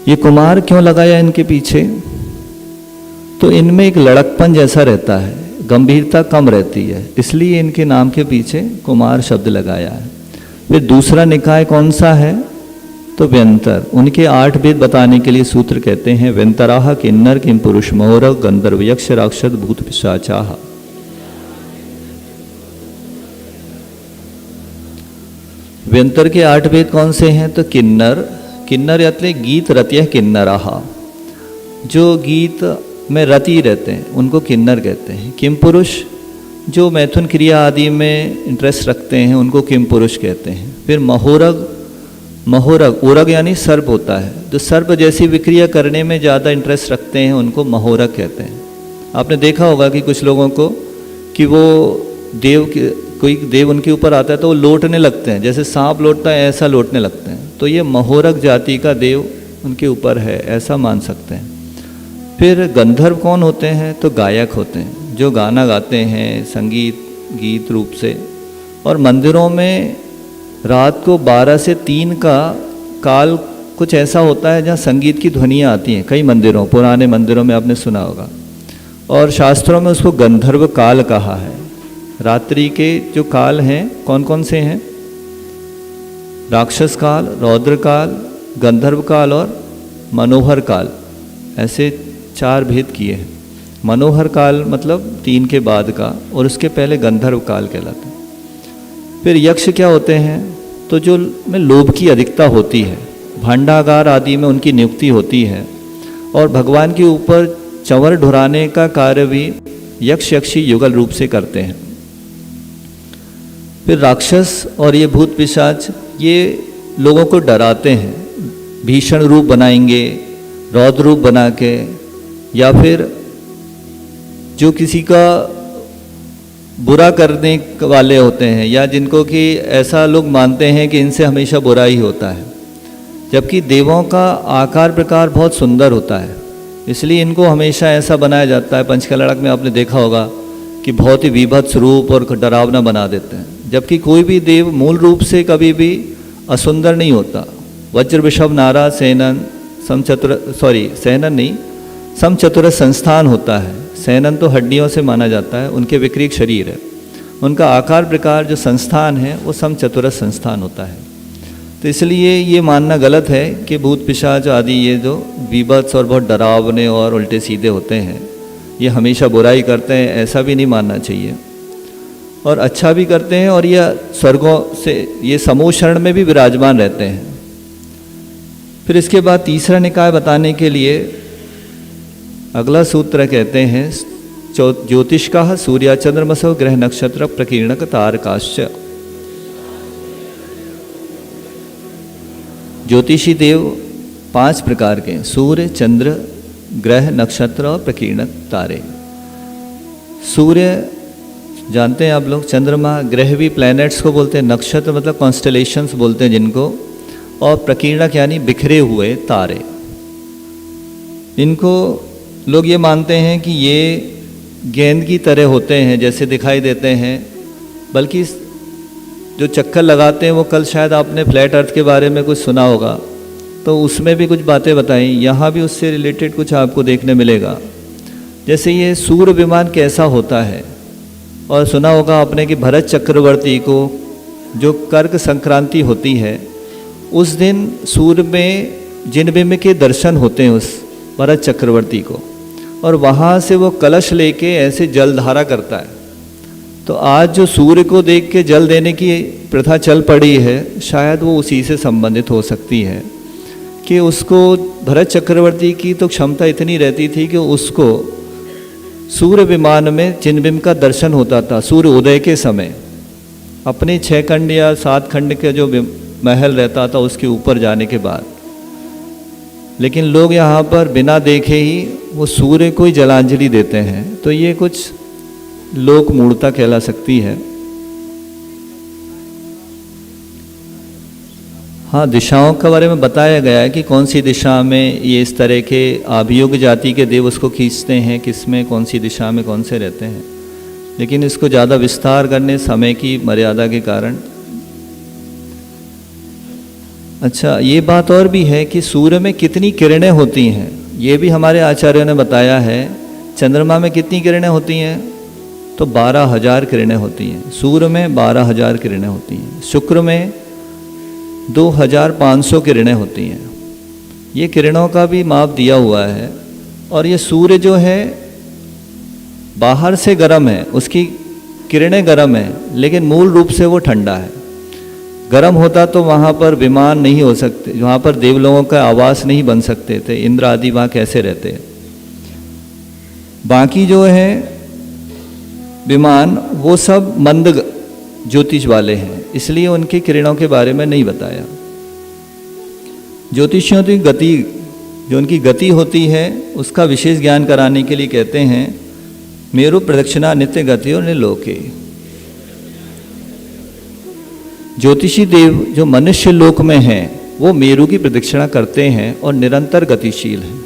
ये कुमार क्यों लगाया इनके पीछे? तो इनमें एक लड़कपन जैसा रहता है, गंभीरता कम रहती है, इसलिए इनके नाम के पीछे कुमार शब्द लगाया है। फिर दूसरा निकाय कौन सा है? तो व्यंतर, उनके 8 भेद बताने के लिए सूत्र कहते हैं व्यंतराह किन्नर किम पुरुष मोर गंधर्व यक्ष राक्षस भूत पिशाचाः। व्यंतर के 8 भेद कौन से हैं? तो किन्नर, किन्नर यात्रे गीत रत्य किन्नराः, जो गीत में रति रहते हैं उनको किन्नर कहते हैं। किम पुरुष, जो मैथुन क्रिया आदि में इंटरेस्ट रखते हैं उनको किम पुरुष कहते हैं। फिर महोरग, महोरग उरग यानी सर्प होता है, जो सर्प जैसी विक्रिया करने में ज़्यादा इंटरेस्ट रखते हैं उनको महोरग कहते हैं। आपने देखा होगा कि कुछ लोगों को कि वो कोई देव उनके ऊपर आता है तो वो लौटने लगते हैं, जैसे सांप लौटता है ऐसा लौटने लगते हैं, तो ये महोरग जाति का देव उनके ऊपर है, ऐसा मान सकते हैं। फिर गंधर्व कौन होते हैं? तो गायक होते हैं, जो गाना गाते हैं संगीत गीत रूप से। और मंदिरों में रात को 12 से 3 का काल कुछ ऐसा होता है जहाँ संगीत की ध्वनियाँ आती हैं, कई मंदिरों, पुराने मंदिरों में आपने सुना होगा। और शास्त्रों में उसको गंधर्व काल कहा है। रात्रि के जो काल हैं कौन कौन से हैं? राक्षस काल, रौद्र काल, गंधर्व काल और मनोहर काल, ऐसे 4 भेद किए हैं। मनोहर काल मतलब 3 के बाद का, और उसके पहले गंधर्व काल कहलाता है। फिर यक्ष क्या होते हैं? तो जो में लोभ की अधिकता होती है, भांडागार आदि में उनकी नियुक्ति होती है, और भगवान के ऊपर चंवर ढुराने का कार्य भी यक्ष यक्षी युगल रूप से करते हैं। फिर राक्षस और ये भूत पिशाच ये लोगों को डराते हैं, भीषण रूप बनाएंगे, रौद्र रूप बना के, या फिर जो किसी का बुरा करने वाले होते हैं, या जिनको कि ऐसा लोग मानते हैं कि इनसे हमेशा बुरा ही होता है, जबकि देवों का आकार प्रकार बहुत सुंदर होता है, इसलिए इनको हमेशा ऐसा बनाया जाता है। पंचकलड़क में आपने देखा होगा कि बहुत ही विभत्स रूप और डरावना बना देते हैं, जबकि कोई भी देव मूल रूप से कभी भी असुंदर नहीं होता। वज्र वृषभ नारा सेनन समचतुर संस्थान होता है। सेनन तो हड्डियों से माना जाता है, उनके विकृत शरीर है, उनका आकार प्रकार जो संस्थान है वो समचतुर संस्थान होता है। तो इसलिए ये मानना गलत है कि भूत पिशाच आदि ये जो विभत्स और बहुत डरावने और उल्टे सीधे होते हैं ये हमेशा बुराई करते हैं, ऐसा भी नहीं मानना चाहिए। और अच्छा भी करते हैं, और यह स्वर्गों से ये समूह शरण में भी विराजमान रहते हैं। फिर इसके बाद तीसरा निकाय बताने के लिए अगला सूत्र कहते हैं ज्योतिष का सूर्य चंद्रमसो ग्रह नक्षत्र प्रकीर्णक तारकाश्च। ज्योतिषी देव 5 प्रकार के हैं, सूर्य, चंद्र, ग्रह, नक्षत्र और प्रकीर्णक तारे। सूर्य जानते हैं आप लोग, चंद्रमा, ग्रह भी प्लैनेट्स को बोलते हैं, नक्षत्र मतलब कॉन्स्टलेशंस बोलते हैं जिनको, और प्रकीर्णक यानी बिखरे हुए तारे। इनको लोग ये मानते हैं कि ये गेंद की तरह होते हैं, जैसे दिखाई देते हैं, बल्कि जो चक्कर लगाते हैं वो कल शायद आपने फ्लैट अर्थ के बारे में कुछ सुना होगा, तो उसमें भी कुछ बातें बताई, यहाँ भी उससे रिलेटेड कुछ आपको देखने मिलेगा। जैसे ये सूर्य विमान कैसा होता है, और सुना होगा आपने कि भरत चक्रवर्ती को जो कर्क संक्रांति होती है उस दिन सूर्य में जिनबिंब के दर्शन होते हैं उस भरत चक्रवर्ती को, और वहाँ से वो कलश लेके ऐसे जलधारा करता है। तो आज जो सूर्य को देख के जल देने की प्रथा चल पड़ी है, शायद वो उसी से संबंधित हो सकती है कि उसको भरत चक्रवर्ती की तो क्षमता इतनी रहती थी कि उसको सूर्य विमान में जिनबिंब का दर्शन होता था सूर्य उदय के समय, अपने 6 खंड या 7 खंड के जो महल रहता था उसके ऊपर जाने के बाद। लेकिन लोग यहाँ पर बिना देखे ही वो सूर्य को ही जलांजलि देते हैं, तो ये कुछ लोक मूढ़ता कहला सकती है। हाँ, दिशाओं के बारे में बताया गया है कि कौन सी दिशा में ये इस तरह के अभियोग जाति के देव उसको खींचते हैं, किस में कौन सी दिशा में कौन से रहते हैं, लेकिन इसको ज़्यादा विस्तार करने समय की मर्यादा के कारण। अच्छा, ये बात और भी है कि सूर्य में कितनी किरणें होती हैं, ये भी हमारे आचार्यों ने बताया है। चंद्रमा में कितनी किरणें होती हैं, तो 12,000 किरणें होती हैं। सूर्य में 12,000 किरणें होती हैं। शुक्र में 2500 किरणें होती हैं। ये किरणों का भी माप दिया हुआ है। और ये सूर्य जो है बाहर से गर्म है, उसकी किरणें गर्म है, लेकिन मूल रूप से वो ठंडा है। गर्म होता तो वहाँ पर विमान नहीं हो सकते, वहाँ पर देवलोगों का आवास नहीं बन सकते थे, इंद्र आदि वहाँ कैसे रहते। बाकी जो है विमान वो सब मंद ज्योतिष वाले हैं, इसलिए उनकी किरणों के बारे में नहीं बताया। ज्योतिषियों की गति, जो उनकी गति होती है उसका विशेष ज्ञान कराने के लिए कहते हैं मेरु प्रदक्षिणा नित्य गति और निलोके। ज्योतिषी देव जो मनुष्य लोक में हैं वो मेरु की प्रदक्षिणा करते हैं और निरंतर गतिशील हैं।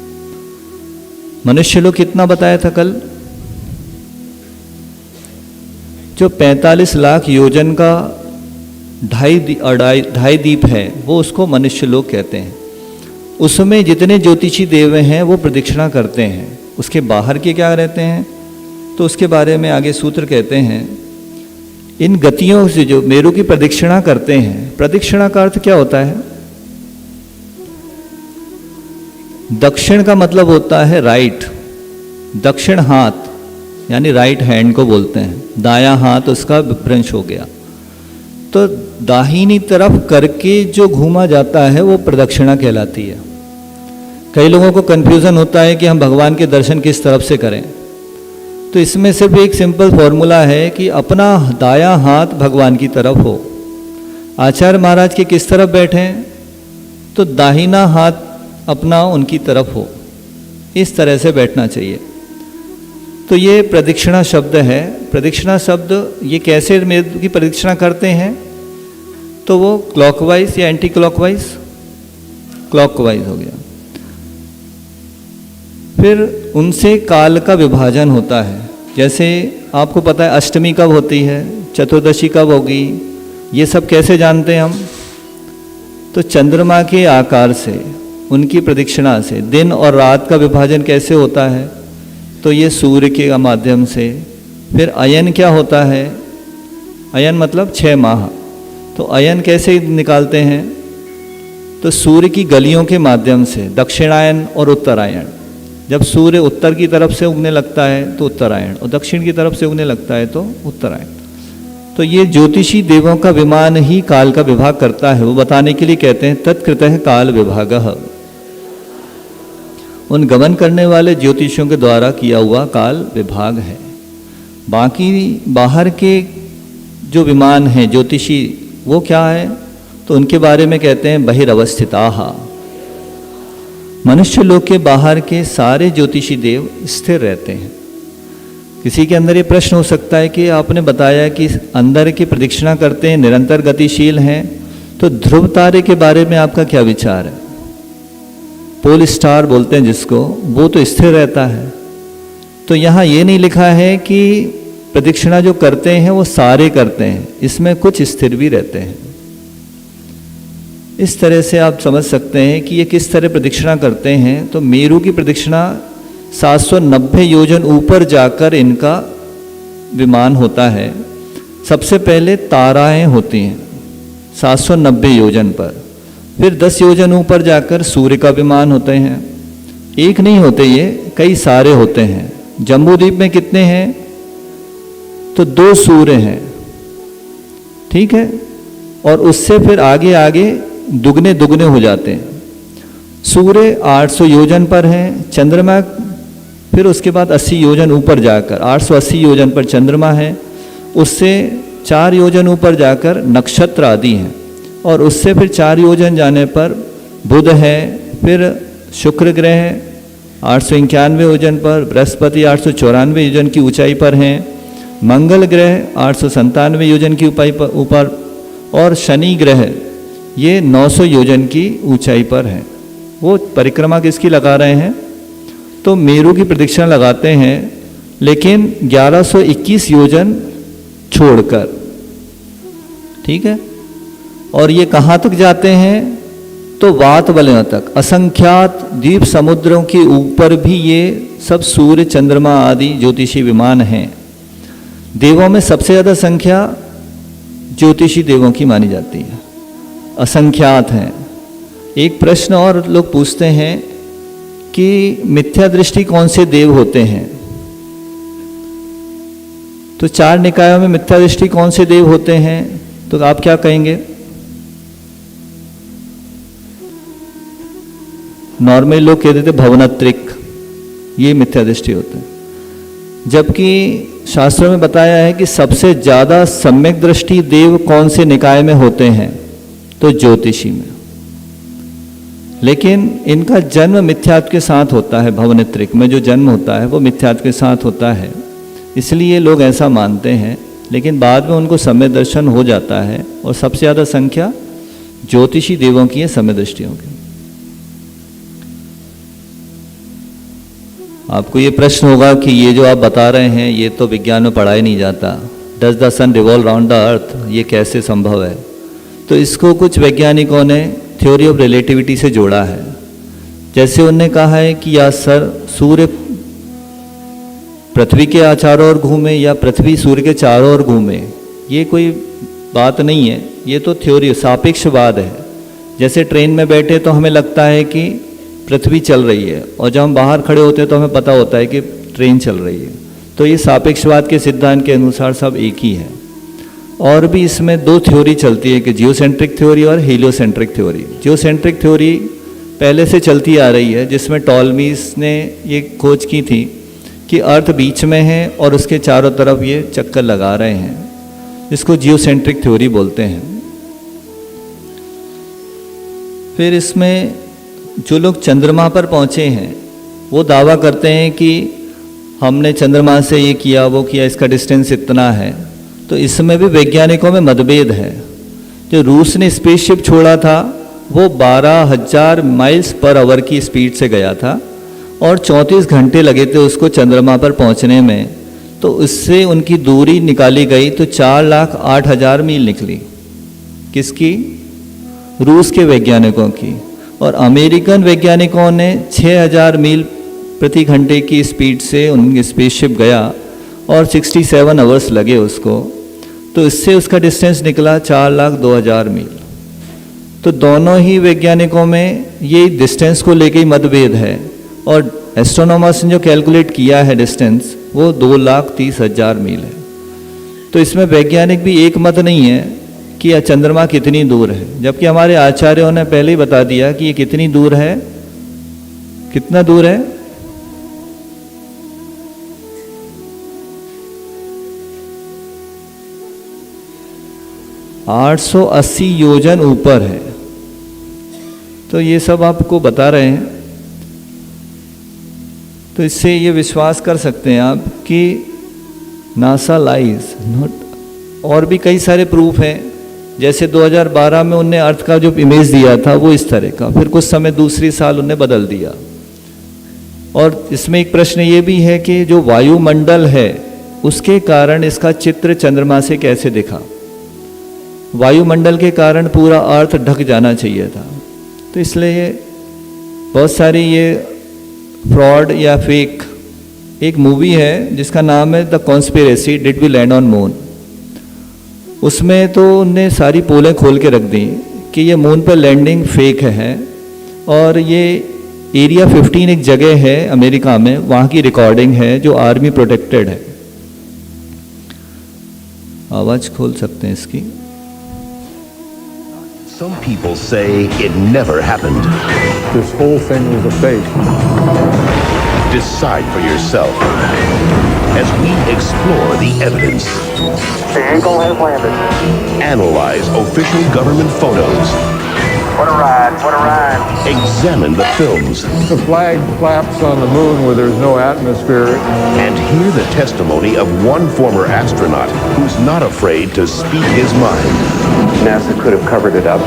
मनुष्य लोक कितना बताया था कल? जो 45 लाख योजन का ढाई दीप है वो उसको मनुष्य लोक कहते हैं। उसमें जितने ज्योतिषी देव हैं वो प्रदक्षिणा करते हैं। उसके बाहर के क्या रहते हैं तो उसके बारे में आगे सूत्र कहते हैं। इन गतियों से जो मेरु की प्रदक्षिणा करते हैं, प्रदक्षिणा का अर्थ क्या होता है? दक्षिण का मतलब होता है राइट, दक्षिण हाथ यानी राइट हैंड को बोलते हैं। दायां हाथ उसका विभ्रंश हो गया, तो दाहिनी तरफ करके जो घूमा जाता है वो प्रदक्षिणा कहलाती है। कई लोगों को कंफ्यूजन होता है कि हम भगवान के दर्शन किस तरफ से करें, तो इसमें सिर्फ एक सिंपल फॉर्मूला है कि अपना दायां हाथ भगवान की तरफ हो। आचार्य महाराज के किस तरफ बैठे तो दाहिना हाथ अपना उनकी तरफ हो, इस तरह से बैठना चाहिए। तो ये प्रदक्षिणा शब्द है। प्रदक्षिणा शब्द ये कैसे मेरु की प्रदक्षिणा करते हैं तो वो क्लॉकवाइज या एंटी क्लॉकवाइज? क्लॉकवाइज हो गया। फिर उनसे काल का विभाजन होता है। जैसे आपको पता है अष्टमी कब होती है, चतुर्दशी कब होगी, ये सब कैसे जानते हैं हम? तो चंद्रमा के आकार से, उनकी प्रदक्षिणा से। दिन और रात का विभाजन कैसे होता है तो ये सूर्य के माध्यम से। फिर अयन क्या होता है? अयन मतलब 6 माह। तो अयन कैसे निकालते हैं तो सूर्य की गलियों के माध्यम से, दक्षिणायन और उत्तरायण। जब सूर्य उत्तर की तरफ से उगने लगता है तो उत्तरायण, और दक्षिण की तरफ से उगने लगता है तो उत्तरायण। तो ये ज्योतिषी देवों का विमान ही काल का विभाग करता है। वो बताने के लिए कहते हैं तत्कृतः काल विभागः। उन गमन करने वाले ज्योतिषियों के द्वारा किया हुआ काल विभाग है। बाकी बाहर के जो विमान हैं ज्योतिषी वो क्या है तो उनके बारे में कहते हैं बहिरवस्थिताः। मनुष्य लोक के बाहर के सारे ज्योतिषी देव स्थिर रहते हैं। किसी के अंदर ये प्रश्न हो सकता है कि आपने बताया कि अंदर की प्रदक्षिणा करते हैं, निरंतर गतिशील हैं, तो ध्रुव तारे के बारे में आपका क्या विचार है? पोल स्टार बोलते हैं जिसको, वो तो स्थिर रहता है। तो यहाँ ये नहीं लिखा है कि प्रदक्षिणा जो करते हैं वो सारे करते हैं, इसमें कुछ स्थिर भी रहते हैं। इस तरह से आप समझ सकते हैं कि ये किस तरह प्रदक्षिणा करते हैं। तो मेरु की प्रदक्षिणा 790 योजन ऊपर जाकर इनका विमान होता है। सबसे पहले ताराएं होती हैं 790 योजन पर, फिर 10 योजन ऊपर जाकर सूर्य का विमान होते हैं। एक नहीं होते, ये कई सारे होते हैं। जम्बूद्वीप में कितने हैं तो 2 सूर्य हैं, ठीक है, और उससे फिर आगे आगे दुगने दुगने हो जाते हैं। सूर्य 800 योजन पर हैं, चंद्रमा फिर उसके बाद 80 योजन ऊपर जाकर 880 योजन पर चंद्रमा है, उससे 4 योजन ऊपर जाकर नक्षत्र आदि हैं, और उससे फिर 4 योजन जाने पर बुध है, फिर शुक्र ग्रह 891 योजन पर, बृहस्पति 894 योजन की ऊंचाई पर हैं, मंगल ग्रह 897 योजन की ऊपर, और शनि ग्रह ये 900 योजन की ऊंचाई पर है। वो परिक्रमा किसकी लगा रहे हैं तो मेरु की प्रदक्षिणा लगाते हैं, लेकिन 1121 योजन छोड़कर, ठीक है। और ये कहाँ तक जाते हैं तो वातवलयों तक, असंख्यात द्वीप समुद्रों के ऊपर भी ये सब सूर्य चंद्रमा आदि ज्योतिषी विमान हैं। देवों में सबसे ज़्यादा संख्या ज्योतिषी देवों की मानी जाती है। असंख्यात हैं। एक प्रश्न और लोग पूछते हैं कि मिथ्या दृष्टि कौन से देव होते हैं। तो 4 निकायों में मिथ्या दृष्टि कौन से देव होते हैं, तो आप क्या कहेंगे? नॉर्मली लोग कहते थे भवनत्रिक, ये मिथ्या दृष्टि होते हैं, जबकि शास्त्रों में बताया है कि सबसे ज़्यादा सम्यक दृष्टि देव कौन से निकाय में होते हैं, तो ज्योतिषी में। लेकिन इनका जन्म मिथ्यात्व के साथ होता है, भवनत्रिक में जो जन्म होता है वो मिथ्यात्व के साथ होता है, इसलिए लोग ऐसा मानते हैं। लेकिन बाद में उनको समय दर्शन हो जाता है और सबसे ज़्यादा संख्या ज्योतिषी देवों की है, समय दृष्टियों की। आपको ये प्रश्न होगा कि ये जो आप बता रहे हैं ये तो विज्ञान में पढ़ाया नहीं जाता, does the sun revolve round the earth, ये कैसे संभव है? तो इसको कुछ वैज्ञानिकों ने थ्योरी ऑफ रिलेटिविटी से जोड़ा है। जैसे उन्होंने कहा है कि या सूर्य पृथ्वी के चारों ओर घूमे या पृथ्वी सूर्य के चारों ओर घूमे, ये कोई बात नहीं है, ये तो थ्योरी सापेक्षवाद है। जैसे ट्रेन में बैठे तो हमें लगता है कि पृथ्वी चल रही है, और जब हम बाहर खड़े होते हैं तो हमें पता होता है कि ट्रेन चल रही है। तो ये सापेक्षवाद के सिद्धांत के अनुसार सब एक ही है। और भी इसमें 2 थ्योरी चलती है कि जियोसेंट्रिक थ्योरी और हीलियोसेंट्रिक थ्योरी। जियोसेंट्रिक थ्योरी पहले से चलती आ रही है, जिसमें टॉलमीज ने ये खोज की थी कि अर्थ बीच में है और उसके चारों तरफ ये चक्कर लगा रहे हैं, इसको जियोसेंट्रिक थ्योरी बोलते हैं। फिर इसमें जो लोग चंद्रमा पर पहुँचे हैं वो दावा करते हैं कि हमने चंद्रमा से ये किया वो किया, इसका डिस्टेंस इतना है। तो इसमें भी वैज्ञानिकों में मतभेद है। जो रूस ने स्पेसशिप छोड़ा था वो 12,000 माइल्स पर आवर की स्पीड से गया था और 34 घंटे लगे थे उसको चंद्रमा पर पहुंचने में। तो उससे उनकी दूरी निकाली गई तो 4,08,000 मील निकली। किसकी? रूस के वैज्ञानिकों की। और अमेरिकन वैज्ञानिकों ने 6,000 मील प्रति घंटे की स्पीड से उनकी स्पेसशिप गया और 67 आवर्स लगे उसको। तो इससे उसका डिस्टेंस निकला 4,02,000 मील। तो दोनों ही वैज्ञानिकों में ये डिस्टेंस को लेके ही मतभेद है। और एस्ट्रोनॉमर्स ने जो कैलकुलेट किया है डिस्टेंस वो 2,30,000 मील है। तो इसमें वैज्ञानिक भी एक मत नहीं है कि यह चंद्रमा कितनी दूर है, जबकि हमारे आचार्यों ने पहले ही बता दिया कि ये कितनी दूर है। कितना दूर है? ,880 योजन ऊपर है। तो ये सब आपको बता रहे हैं। तो इससे ये विश्वास कर सकते हैं आप कि नासा लाइज नॉट। और भी कई सारे प्रूफ हैं। जैसे 2012 में उनने अर्थ का जो इमेज दिया था वो इस तरह का, फिर कुछ समय दूसरी साल उनने बदल दिया। और इसमें एक प्रश्न ये भी है कि जो वायुमंडल है उसके कारण इसका चित्र चंद्रमा से कैसे दिखा? वायुमंडल के कारण पूरा अर्थ ढक जाना चाहिए था। तो इसलिए बहुत सारी ये फ्रॉड या फेक। एक मूवी है जिसका नाम है the conspiracy did we land on moon. उसमें तो उनने सारी पोलें खोल के रख दी कि ये मून पर लैंडिंग फेक है। और ये एरिया 15 एक जगह है अमेरिका में, वहाँ की रिकॉर्डिंग है जो आर्मी प्रोटेक्टेड है। आवाज़ खोल सकते हैं इसकी। Some people say it never happened. This whole thing was a fake. Decide for yourself as we explore the evidence. The Eagle has landed. Analyze official government photos. What a ride, what a ride. Examine the films. The flag flaps on the moon where there's no atmosphere. And hear the testimony of one former astronaut who's not afraid to speak his mind. NASA could have covered it up.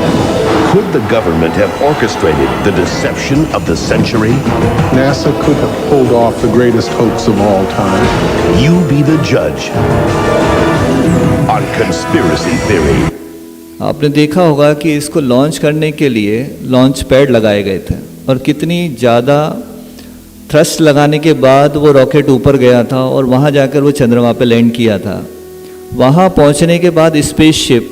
Could the government have orchestrated the deception of the century? NASA could have pulled off the greatest hoax of all time. You be the judge on Conspiracy Theory. आपने देखा होगा कि इसको launch करने के लिए launch pad लगाए गए थे और कितनी ज़्यादा थ्रस्ट लगाने के बाद वो रॉकेट ऊपर गया था और वहाँ जाकर वो चंद्रमा पे लैंड किया था। वहाँ पहुँचने के बाद स्पेसशिप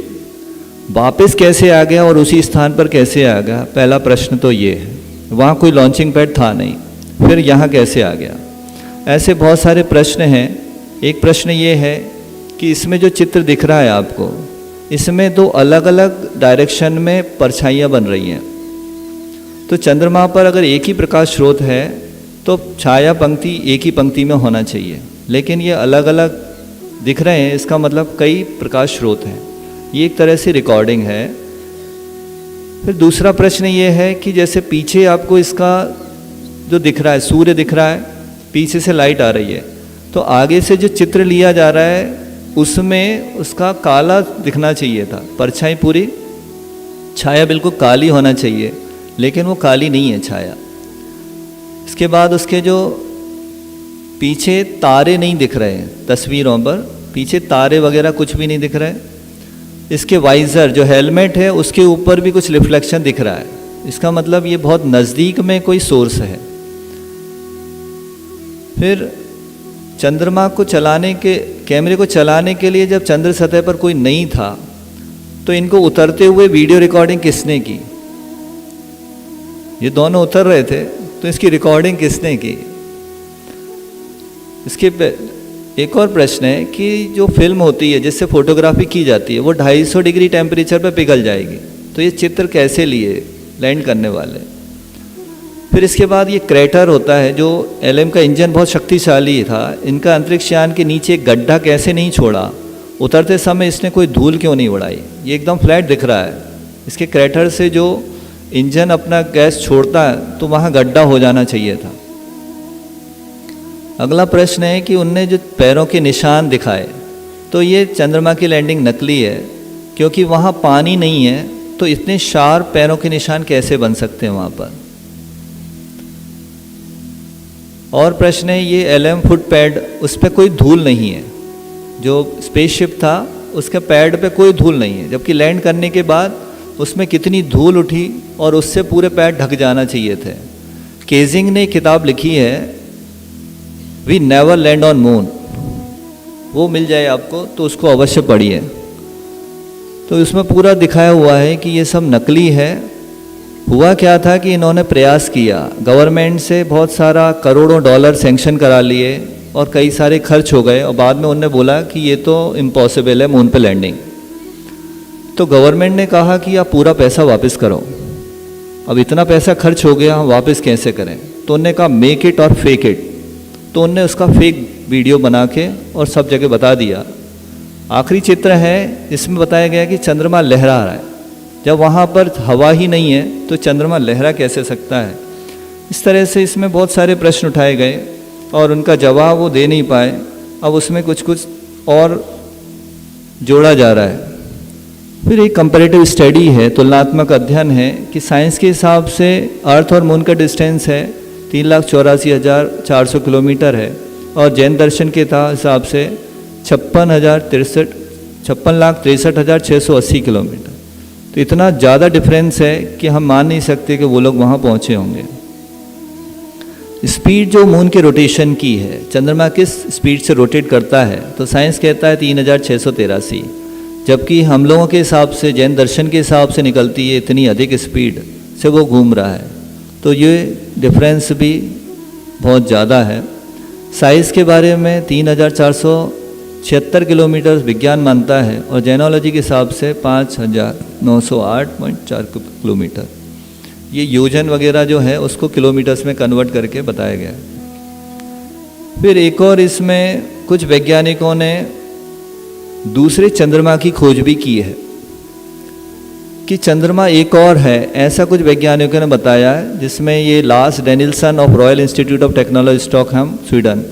वापस कैसे आ गया और उसी स्थान पर कैसे आ गया, पहला प्रश्न तो ये है। वहाँ कोई लॉन्चिंग पैड था नहीं, फिर यहाँ कैसे आ गया। ऐसे बहुत सारे प्रश्न हैं। एक प्रश्न ये है कि इसमें जो चित्र दिख रहा है आपको, इसमें दो अलग अलग डायरेक्शन में परछाइयाँ बन रही हैं। तो चंद्रमा पर अगर एक ही प्रकाश स्रोत है तो छाया पंक्ति एक ही पंक्ति में होना चाहिए, लेकिन ये अलग अलग दिख रहे हैं। इसका मतलब कई प्रकाश स्रोत हैं। ये एक तरह से रिकॉर्डिंग है। फिर दूसरा प्रश्न ये है कि जैसे पीछे आपको इसका जो दिख रहा है, सूर्य दिख रहा है, पीछे से लाइट आ रही है, तो आगे से जो चित्र लिया जा रहा है उसमें उसका काला दिखना चाहिए था, परछाई पूरी, छाया बिल्कुल काली होना चाहिए, लेकिन वो काली नहीं है छाया। इसके बाद उसके जो पीछे तारे नहीं दिख रहे हैं, तस्वीरों पर पीछे तारे वगैरह कुछ भी नहीं दिख रहे। इसके वाइज़र जो हेलमेट है उसके ऊपर भी कुछ रिफ्लेक्शन दिख रहा है। इसका मतलब ये बहुत नज़दीक में कोई सोर्स है। फिर चंद्रमा को चलाने के, कैमरे को चलाने के लिए जब चंद्र सतह पर कोई नहीं था तो इनको उतरते हुए वीडियो रिकॉर्डिंग किसने की? ये दोनों उतर रहे थे तो इसकी रिकॉर्डिंग किसने की? इसके एक और प्रश्न है कि जो फिल्म होती है जिससे फोटोग्राफी की जाती है वो 250 डिग्री टेम्परेचर पर पिघल जाएगी, तो ये चित्र कैसे लिए लैंड करने वाले? फिर इसके बाद ये क्रेटर होता है, जो LM का इंजन बहुत शक्तिशाली था, इनका अंतरिक्ष यान के नीचे एक गड्ढा कैसे नहीं छोड़ा? उतरते समय इसने कोई धूल क्यों नहीं उड़ाई? ये एकदम फ्लैट दिख रहा है। इसके क्रेटर से जो इंजन अपना गैस छोड़ता है तो वहाँ गड्ढा हो जाना चाहिए था। अगला प्रश्न है कि उनने जो पैरों के निशान दिखाए, तो ये चंद्रमा की लैंडिंग नकली है, क्योंकि वहाँ पानी नहीं है, तो इतने शार्प पैरों के निशान कैसे बन सकते हैं वहाँ पर? और प्रश्न है ये LM फुट पैड, उस पर कोई धूल नहीं है। जो स्पेसशिप था उसके पैड पे कोई धूल नहीं है, जबकि लैंड करने के बाद उसमें कितनी धूल उठी और उससे पूरे पैड ढक जाना चाहिए थे। केजिंग ने किताब लिखी है we never land on moon, वो मिल जाए आपको तो उसको अवश्य पढ़िए। तो इसमें पूरा दिखाया हुआ है कि ये सब नकली है। हुआ क्या था कि इन्होंने प्रयास किया, गवर्नमेंट से बहुत सारा करोड़ों डॉलर सैंक्शन करा लिए और कई सारे खर्च हो गए, और बाद में उन्होंने बोला कि ये तो इम्पॉसिबल है मून पे लैंडिंग। तो गवर्नमेंट ने कहा कि आप पूरा पैसा वापस करो, अब इतना पैसा खर्च हो गया, हम वापस कैसे करें? तो उन्होंने कहा मेक इट और फेक इट। तो उनने उसका फेक वीडियो बना के और सब जगह बता दिया। आखिरी चित्र है, इसमें बताया गया कि चंद्रमा लहरा रहा है। जब वहाँ पर हवा ही नहीं है तो चंद्रमा लहरा कैसे सकता है? इस तरह से इसमें बहुत सारे प्रश्न उठाए गए और उनका जवाब वो दे नहीं पाए। अब उसमें कुछ कुछ और जोड़ा जा रहा है। फिर एक कंपैरेटिव स्टडी है, तुलनात्मक अध्ययन है कि साइंस के हिसाब से अर्थ और मून का डिस्टेंस है 3,84,400 किलोमीटर है, और जैन दर्शन के हिसाब से 56,63,680 किलोमीटर। तो इतना ज़्यादा डिफरेंस है कि हम मान नहीं सकते कि वो लोग वहाँ पहुँचे होंगे। स्पीड जो मून के रोटेशन की है, चंद्रमा किस स्पीड से रोटेट करता है, तो साइंस कहता है 3,683, जबकि हम लोगों के हिसाब से, जैन दर्शन के हिसाब से निकलती है इतनी अधिक स्पीड से वो घूम रहा है। तो ये डिफरेंस भी बहुत ज़्यादा है। साइज़ के बारे में 3,476 किलोमीटर विज्ञान मानता है, और जैनोलॉजी के हिसाब से 5,908.4 किलोमीटर। ये योजन वगैरह जो है उसको किलोमीटर्स में कन्वर्ट करके बताया गया है। फिर एक और इसमें कुछ वैज्ञानिकों ने दूसरे चंद्रमा की खोज भी की है कि चंद्रमा एक और है, ऐसा कुछ वैज्ञानिकों ने बताया है, जिसमें ये Lars Danielsson of royal institute of technology Stockholm Sweden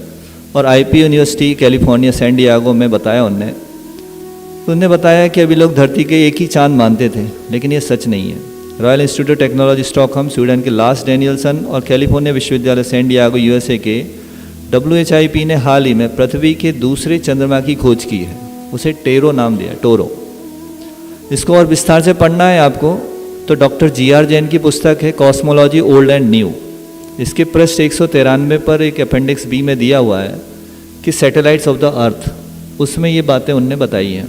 और IP university California San Diego में बताया उनने बताया कि अभी लोग धरती के एक ही चांद मानते थे, लेकिन ये सच नहीं है। Royal institute of technology Stockholm Sweden के लार्स डेनियल्सन और कैलिफोर्निया विश्वविद्यालय सैन डिएगो USA के WHIP ने हाल ही में पृथ्वी के दूसरे चंद्रमा की खोज की है, उसे टेरो नाम दिया, टोरो। इसको और विस्तार से पढ़ना है आपको तो डॉक्टर GR जैन की पुस्तक है कॉस्मोलॉजी ओल्ड एंड न्यू। इसके पृष्ठ 193 पर एक अपेंडिक्स B में दिया हुआ है कि सैटेलाइट्स ऑफ द अर्थ, उसमें ये बातें उनने बताई हैं।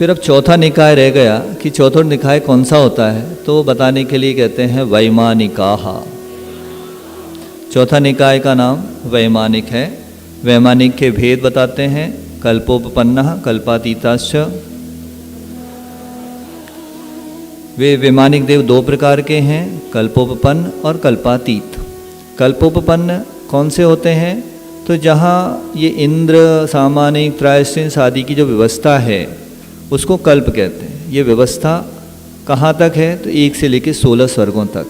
फिर अब चौथा निकाय रह गया कि चौथा निकाय कौन सा होता है, तो वो बताने के लिए कहते हैं वैमानिकाः। चौथा निकाय का नाम वैमानिक है। वैमानिक के भेद बताते हैं, कल्पोपपन्नः कल्पातीताश्च। वे वैमानिक देव दो प्रकार के हैं, कल्पोपपन्न और कल्पातीत। कल्पोपपन्न कौन से होते हैं, तो जहाँ ये इंद्र सामानिक त्रायश्चिंस आदि की जो व्यवस्था है उसको कल्प कहते हैं। ये व्यवस्था कहाँ तक है, तो 1 से लेकर 16 स्वर्गों तक,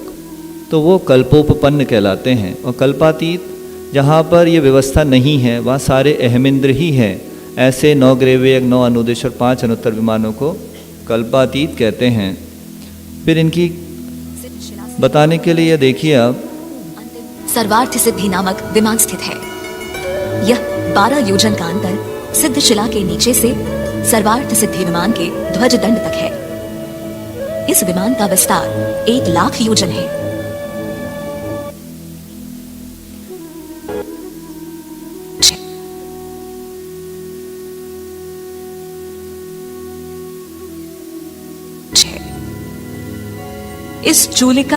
तो वो कल्पोपपन्न कहलाते हैं। और कल्पातीत जहाँ पर ये व्यवस्था नहीं है, वहाँ सारे अहमिंद्र ही हैं, ऐसे 9 ग्रेवेयक, 9 अनुदेश और 5 अनुत्तर विमानों को कल्पातीत कहते हैं। फिर इनकी बताने के लिए देखिए आप, सर्वार्थ सिद्धि नामक विमान स्थित है। यह 12 योजन का अंतर सिद्ध शिला के नीचे से सर्वार्थ सिद्धि विमान के ध्वज दंड तक है। इस विमान का विस्तार 1 लाख योजन है। इस चूल्हे का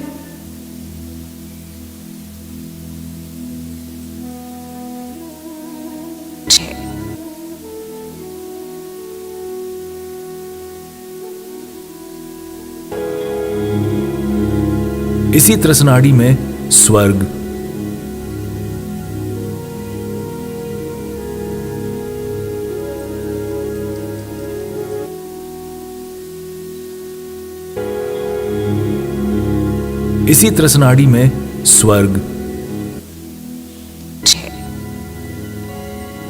इसी त्रसनाड़ी में स्वर्ग, इसी त्रसनाड़ी में स्वर्ग,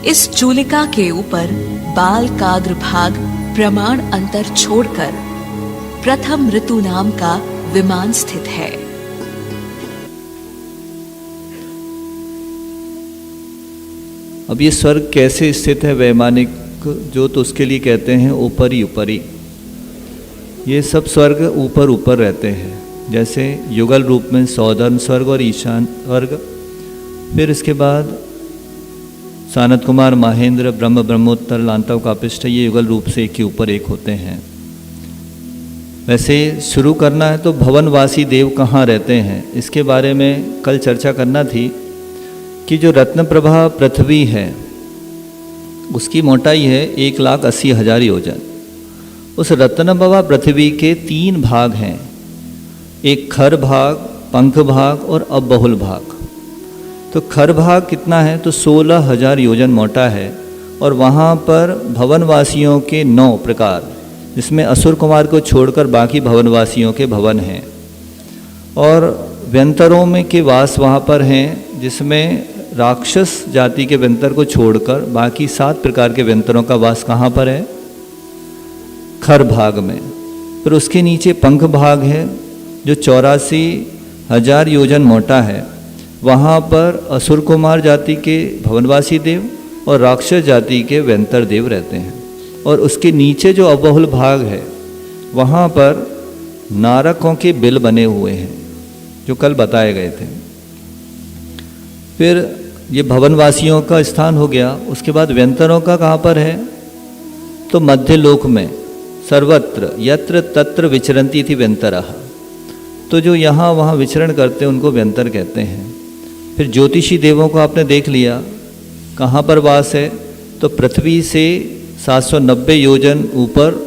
इस चूलिका के ऊपर बाल का अग्रभाग प्रमाण अंतर छोड़कर प्रथम ऋतु नाम का विमान स्थित है। अब ये स्वर्ग कैसे स्थित है वैमानिक जो, तो उसके लिए कहते हैं ऊपरी ऊपरी। ये सब स्वर्ग ऊपर ऊपर रहते हैं, जैसे युगल रूप में सौधर्म स्वर्ग और ईशान स्वर्ग। फिर इसके बाद सानत कुमार, महेंद्र, ब्रह्म, ब्रह्मोत्तर, लांतव, कापिष्ठ, ये युगल रूप से एक के ऊपर एक होते हैं। वैसे शुरू करना है तो भवनवासी देव कहाँ रहते हैं, इसके बारे में कल चर्चा करना थी कि जो रत्न प्रभा पृथ्वी है उसकी मोटाई है 1,80,000 योजन। उस रत्न प्रभा पृथ्वी के 3 भाग हैं, एक खर भाग, पंख भाग और अबहुल भाग। तो खर भाग कितना है, तो 16,000 योजन मोटा है। और वहाँ पर भवनवासियों के 9 प्रकार, जिसमें असुर कुमार को छोड़कर बाकी भवनवासियों के भवन हैं। और व्यंतरों में के वास वहाँ पर हैं, जिसमें राक्षस जाति के व्यंतर को छोड़कर बाकी 7 प्रकार के व्यंतरों का वास कहाँ पर है, खर भाग में। फिर उसके नीचे पंख भाग है जो 84,000 योजन मोटा है। वहाँ पर असुर कुमार जाति के भवनवासी देव और राक्षस जाति के व्यंतर देव रहते हैं। और उसके नीचे जो अबहुल भाग है वहाँ पर नारकों के बिल बने हुए हैं, जो कल बताए गए थे। फिर ये भवनवासियों का स्थान हो गया। उसके बाद व्यंतरों का कहाँ पर है, तो मध्य लोक में सर्वत्र यत्र तत्र विचरंती थी व्यंतरः, तो जो यहाँ वहाँ विचरण करते हैं उनको व्यंतर कहते हैं। फिर ज्योतिषी देवों को आपने देख लिया, कहाँ पर वास है, तो पृथ्वी से 790 योजन ऊपर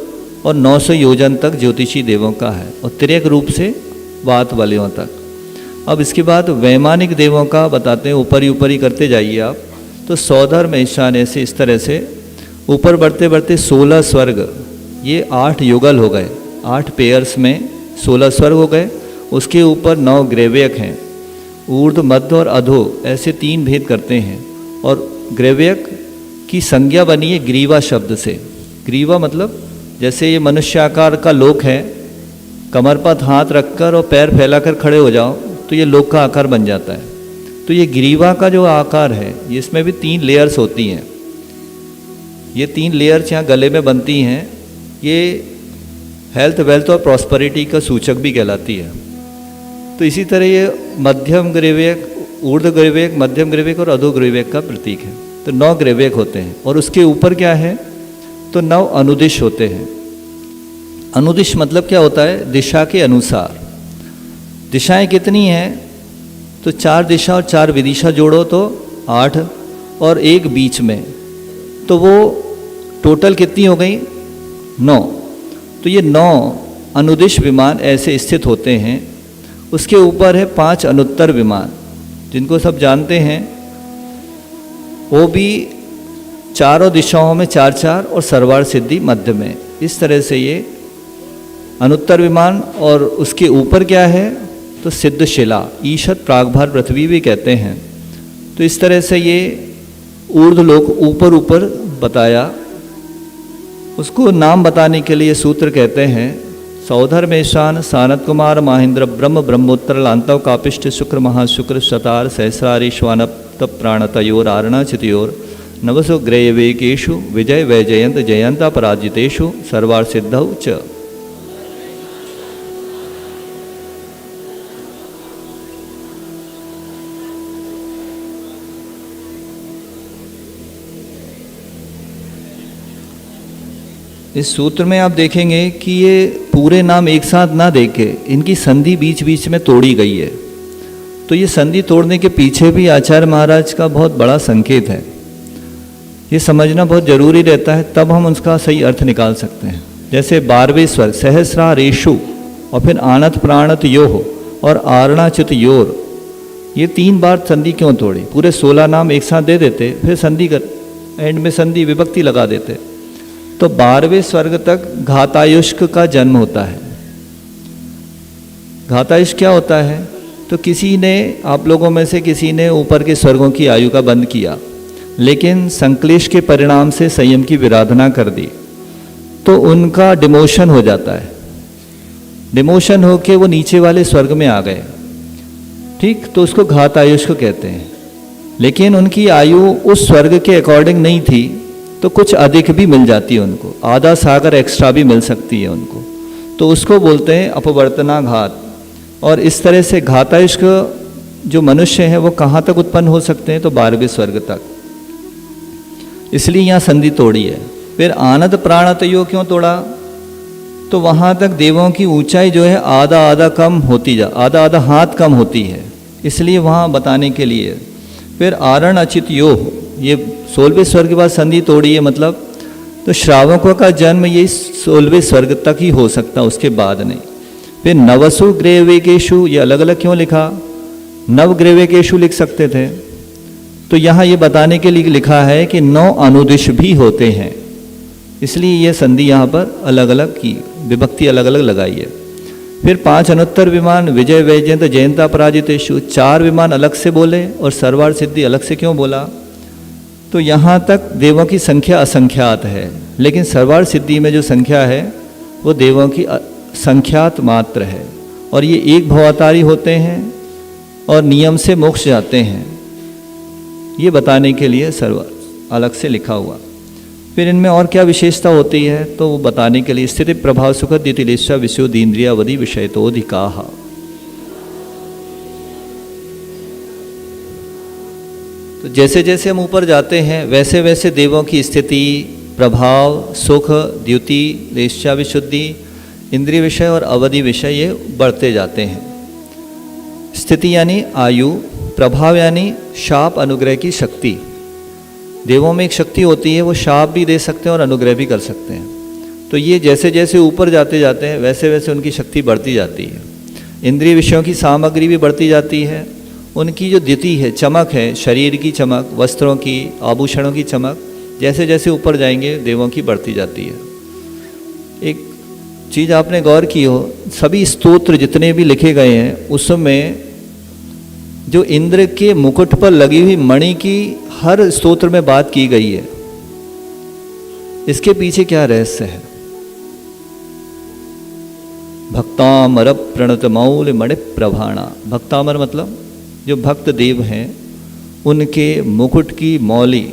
और 900 योजन तक ज्योतिषी देवों का है, और तिर्यक रूप से वात वालियों तक। अब इसके बाद वैमानिक देवों का बताते हैं, ऊपरी ऊपरी करते जाइए आप। तो सौधर्म, ईशान्य से इस तरह से ऊपर बढ़ते बढ़ते 16 स्वर्ग, ये 8 युगल हो गए, 8 पेयर्स में 16 स्वर्ग हो गए। उसके ऊपर 9 ग्रेवेयक हैं, ऊर्ध्व, मध्य और अधो, ऐसे 3 भेद करते हैं। और ग्रेवेयक की संज्ञा बनी है ग्रीवा शब्द से। ग्रीवा मतलब जैसे ये मनुष्याकार का लोक है, कमर पर हाथ रखकर और पैर फैलाकर खड़े हो जाओ तो ये लोक का आकार बन जाता है। तो ये ग्रीवा का जो आकार है, इसमें भी 3 लेयर्स होती हैं। ये 3 लेयर्स यहाँ गले में बनती हैं। ये हेल्थ, वेल्थ और प्रॉस्पेरिटी का सूचक भी कहलाती है। तो इसी तरह ये मध्यम ग्रेवेयक, ऊर्ध्व ग्रेवेयक, मध्यम ग्रेवेयक और अधो ग्रेवेयक का प्रतीक है। तो 9 ग्रेवेयक होते हैं। और उसके ऊपर क्या है, तो 9 अनुदिश होते हैं। अनुदिश मतलब क्या होता है? दिशा के अनुसार। दिशाएं कितनी हैं? तो 4 दिशा और 4 विदिशा जोड़ो तो 8 और एक बीच में, तो वो टोटल कितनी हो गई? 9। तो ये 9 अनुदिश विमान ऐसे स्थित होते हैं। उसके ऊपर है 5 अनुत्तर विमान, जिनको सब जानते हैं। वो भी चारों दिशाओं में 4-4 और सर्वार्थ सिद्धि मध्य में। इस तरह से ये अनुत्तर विमान। और उसके ऊपर क्या है? तो सिद्ध शिला, ईशत प्रागभार पृथ्वी भी कहते हैं। तो इस तरह से ये ऊर्ध्वलोक ऊपर ऊपर बताया। उसको नाम बताने के लिए सूत्र कहते हैं सौधर मेशान सानत कुमार महेंद्र ब्रह्म ब्रह्मोत्तर लांतव कापिष्ट शुक्र महाशुक्र शतार सहस्रारी श्वानप्त प्राणतयोर आरणाचितयोर नवसो ग्रेयवेकेशु विजय वैजयंत जयंता पराजितेषु सर्वार सिद्धौ च। इस सूत्र में आप देखेंगे कि ये पूरे नाम एक साथ ना देके इनकी संधि बीच बीच में तोड़ी गई है। तो ये संधि तोड़ने के पीछे भी आचार्य महाराज का बहुत बड़ा संकेत है। ये समझना बहुत जरूरी रहता है, तब हम उसका सही अर्थ निकाल सकते हैं। जैसे 12वें स्वर सहस्रारेषु और फिर आनत प्राणत योह और आरणाचित योर, ये 3 बार संधि क्यों तोड़ी? पूरे 16 नाम एक साथ दे देते, फिर संधि कर एंड में संधि विभक्ति लगा देते। तो 12वें स्वर्ग तक घातायुष्क का जन्म होता है। घातायुष्क क्या होता है? तो किसी ने, आप लोगों में से किसी ने ऊपर के स्वर्गों की आयु का बंद किया, लेकिन संक्लेश के परिणाम से संयम की विराधना कर दी, तो उनका डिमोशन हो जाता है। डिमोशन होके वो नीचे वाले स्वर्ग में आ गए, ठीक, तो उसको घातायुष्क कहते हैं। लेकिन उनकी आयु उस स्वर्ग के अकॉर्डिंग नहीं थी, तो कुछ अधिक भी मिल जाती है उनको, आधा सागर एक्स्ट्रा भी मिल सकती है उनको, तो उसको बोलते हैं अपवर्तना घात। और इस तरह से घातायुष्क जो मनुष्य हैं वो कहाँ तक उत्पन्न हो सकते हैं? तो 12वें स्वर्ग तक। इसलिए यहाँ संधि तोड़ी है। फिर आनंद प्राणतयो क्यों तोड़ा? तो वहाँ तक देवों की ऊंचाई जो है आधा आधा कम होती आधा आधा हाथ कम होती है, इसलिए वहाँ बताने के लिए। फिर आरण अचित योह, ये 16वें स्वर्ग के बाद संधि तोड़ी है, मतलब तो श्रावकों का जन्म ये 16वें स्वर्ग तक ही हो सकता, उसके बाद नहीं। फिर नवसु ग्रेवेकेशु, ये अलग अलग क्यों लिखा? नव ग्रेवेकेशु लिख सकते थे। तो यहाँ ये बताने के लिए लिखा है कि 9 अनुदिश भी होते हैं, इसलिए ये संधि यहाँ पर अलग अलग की, विभक्ति अलग अलग लगाई है। फिर 5 अनुत्तर विमान विजय वैजयंत जयंता पराजितेषु, 4 विमान अलग से बोले और सर्वार सिद्धि अलग से क्यों बोला? तो यहाँ तक देवों की संख्या असंख्यात है, लेकिन सर्वार सिद्धि में जो संख्या है वो देवों की संख्यात मात्र है। और ये एक भवातारी होते हैं और नियम से मोक्ष जाते हैं, ये बताने के लिए सर्वार अलग से लिखा हुआ। फिर इनमें और क्या विशेषता होती है तो वो बताने के लिए स्थिति प्रभाव सुखद दितिलेशा विशुद्धीन्द्रियावधि विषयतोधिकाः। तो जैसे जैसे हम ऊपर जाते हैं वैसे वैसे देवों की स्थिति, प्रभाव, सुख, द्युति, लेशा विशुद्धि, इंद्रिय विषय और अवधि विषय ये बढ़ते जाते हैं। स्थिति यानी आयु, प्रभाव यानी शाप अनुग्रह की शक्ति। देवों में एक शक्ति होती है, वो शाप भी दे सकते हैं और अनुग्रह भी कर सकते हैं। तो ये जैसे जैसे ऊपर जाते जाते हैं वैसे वैसे उनकी शक्ति बढ़ती जाती है। इंद्रिय विषयों की सामग्री भी बढ़ती जाती है। उनकी जो द्युति है, चमक है, शरीर की चमक, वस्त्रों की, आभूषणों की चमक, जैसे जैसे ऊपर जाएंगे देवों की बढ़ती जाती है। एक चीज़ आपने गौर की हो, सभी स्तोत्र जितने भी लिखे गए हैं उसमें जो इंद्र के मुकुट पर लगी हुई मणि की हर स्तोत्र में बात की गई है। इसके पीछे क्या रहस्य है? भक्तामर प्रणत मौल मणि प्रभाणा। भक्तामर मतलब जो भक्त देव हैं उनके मुकुट की मौली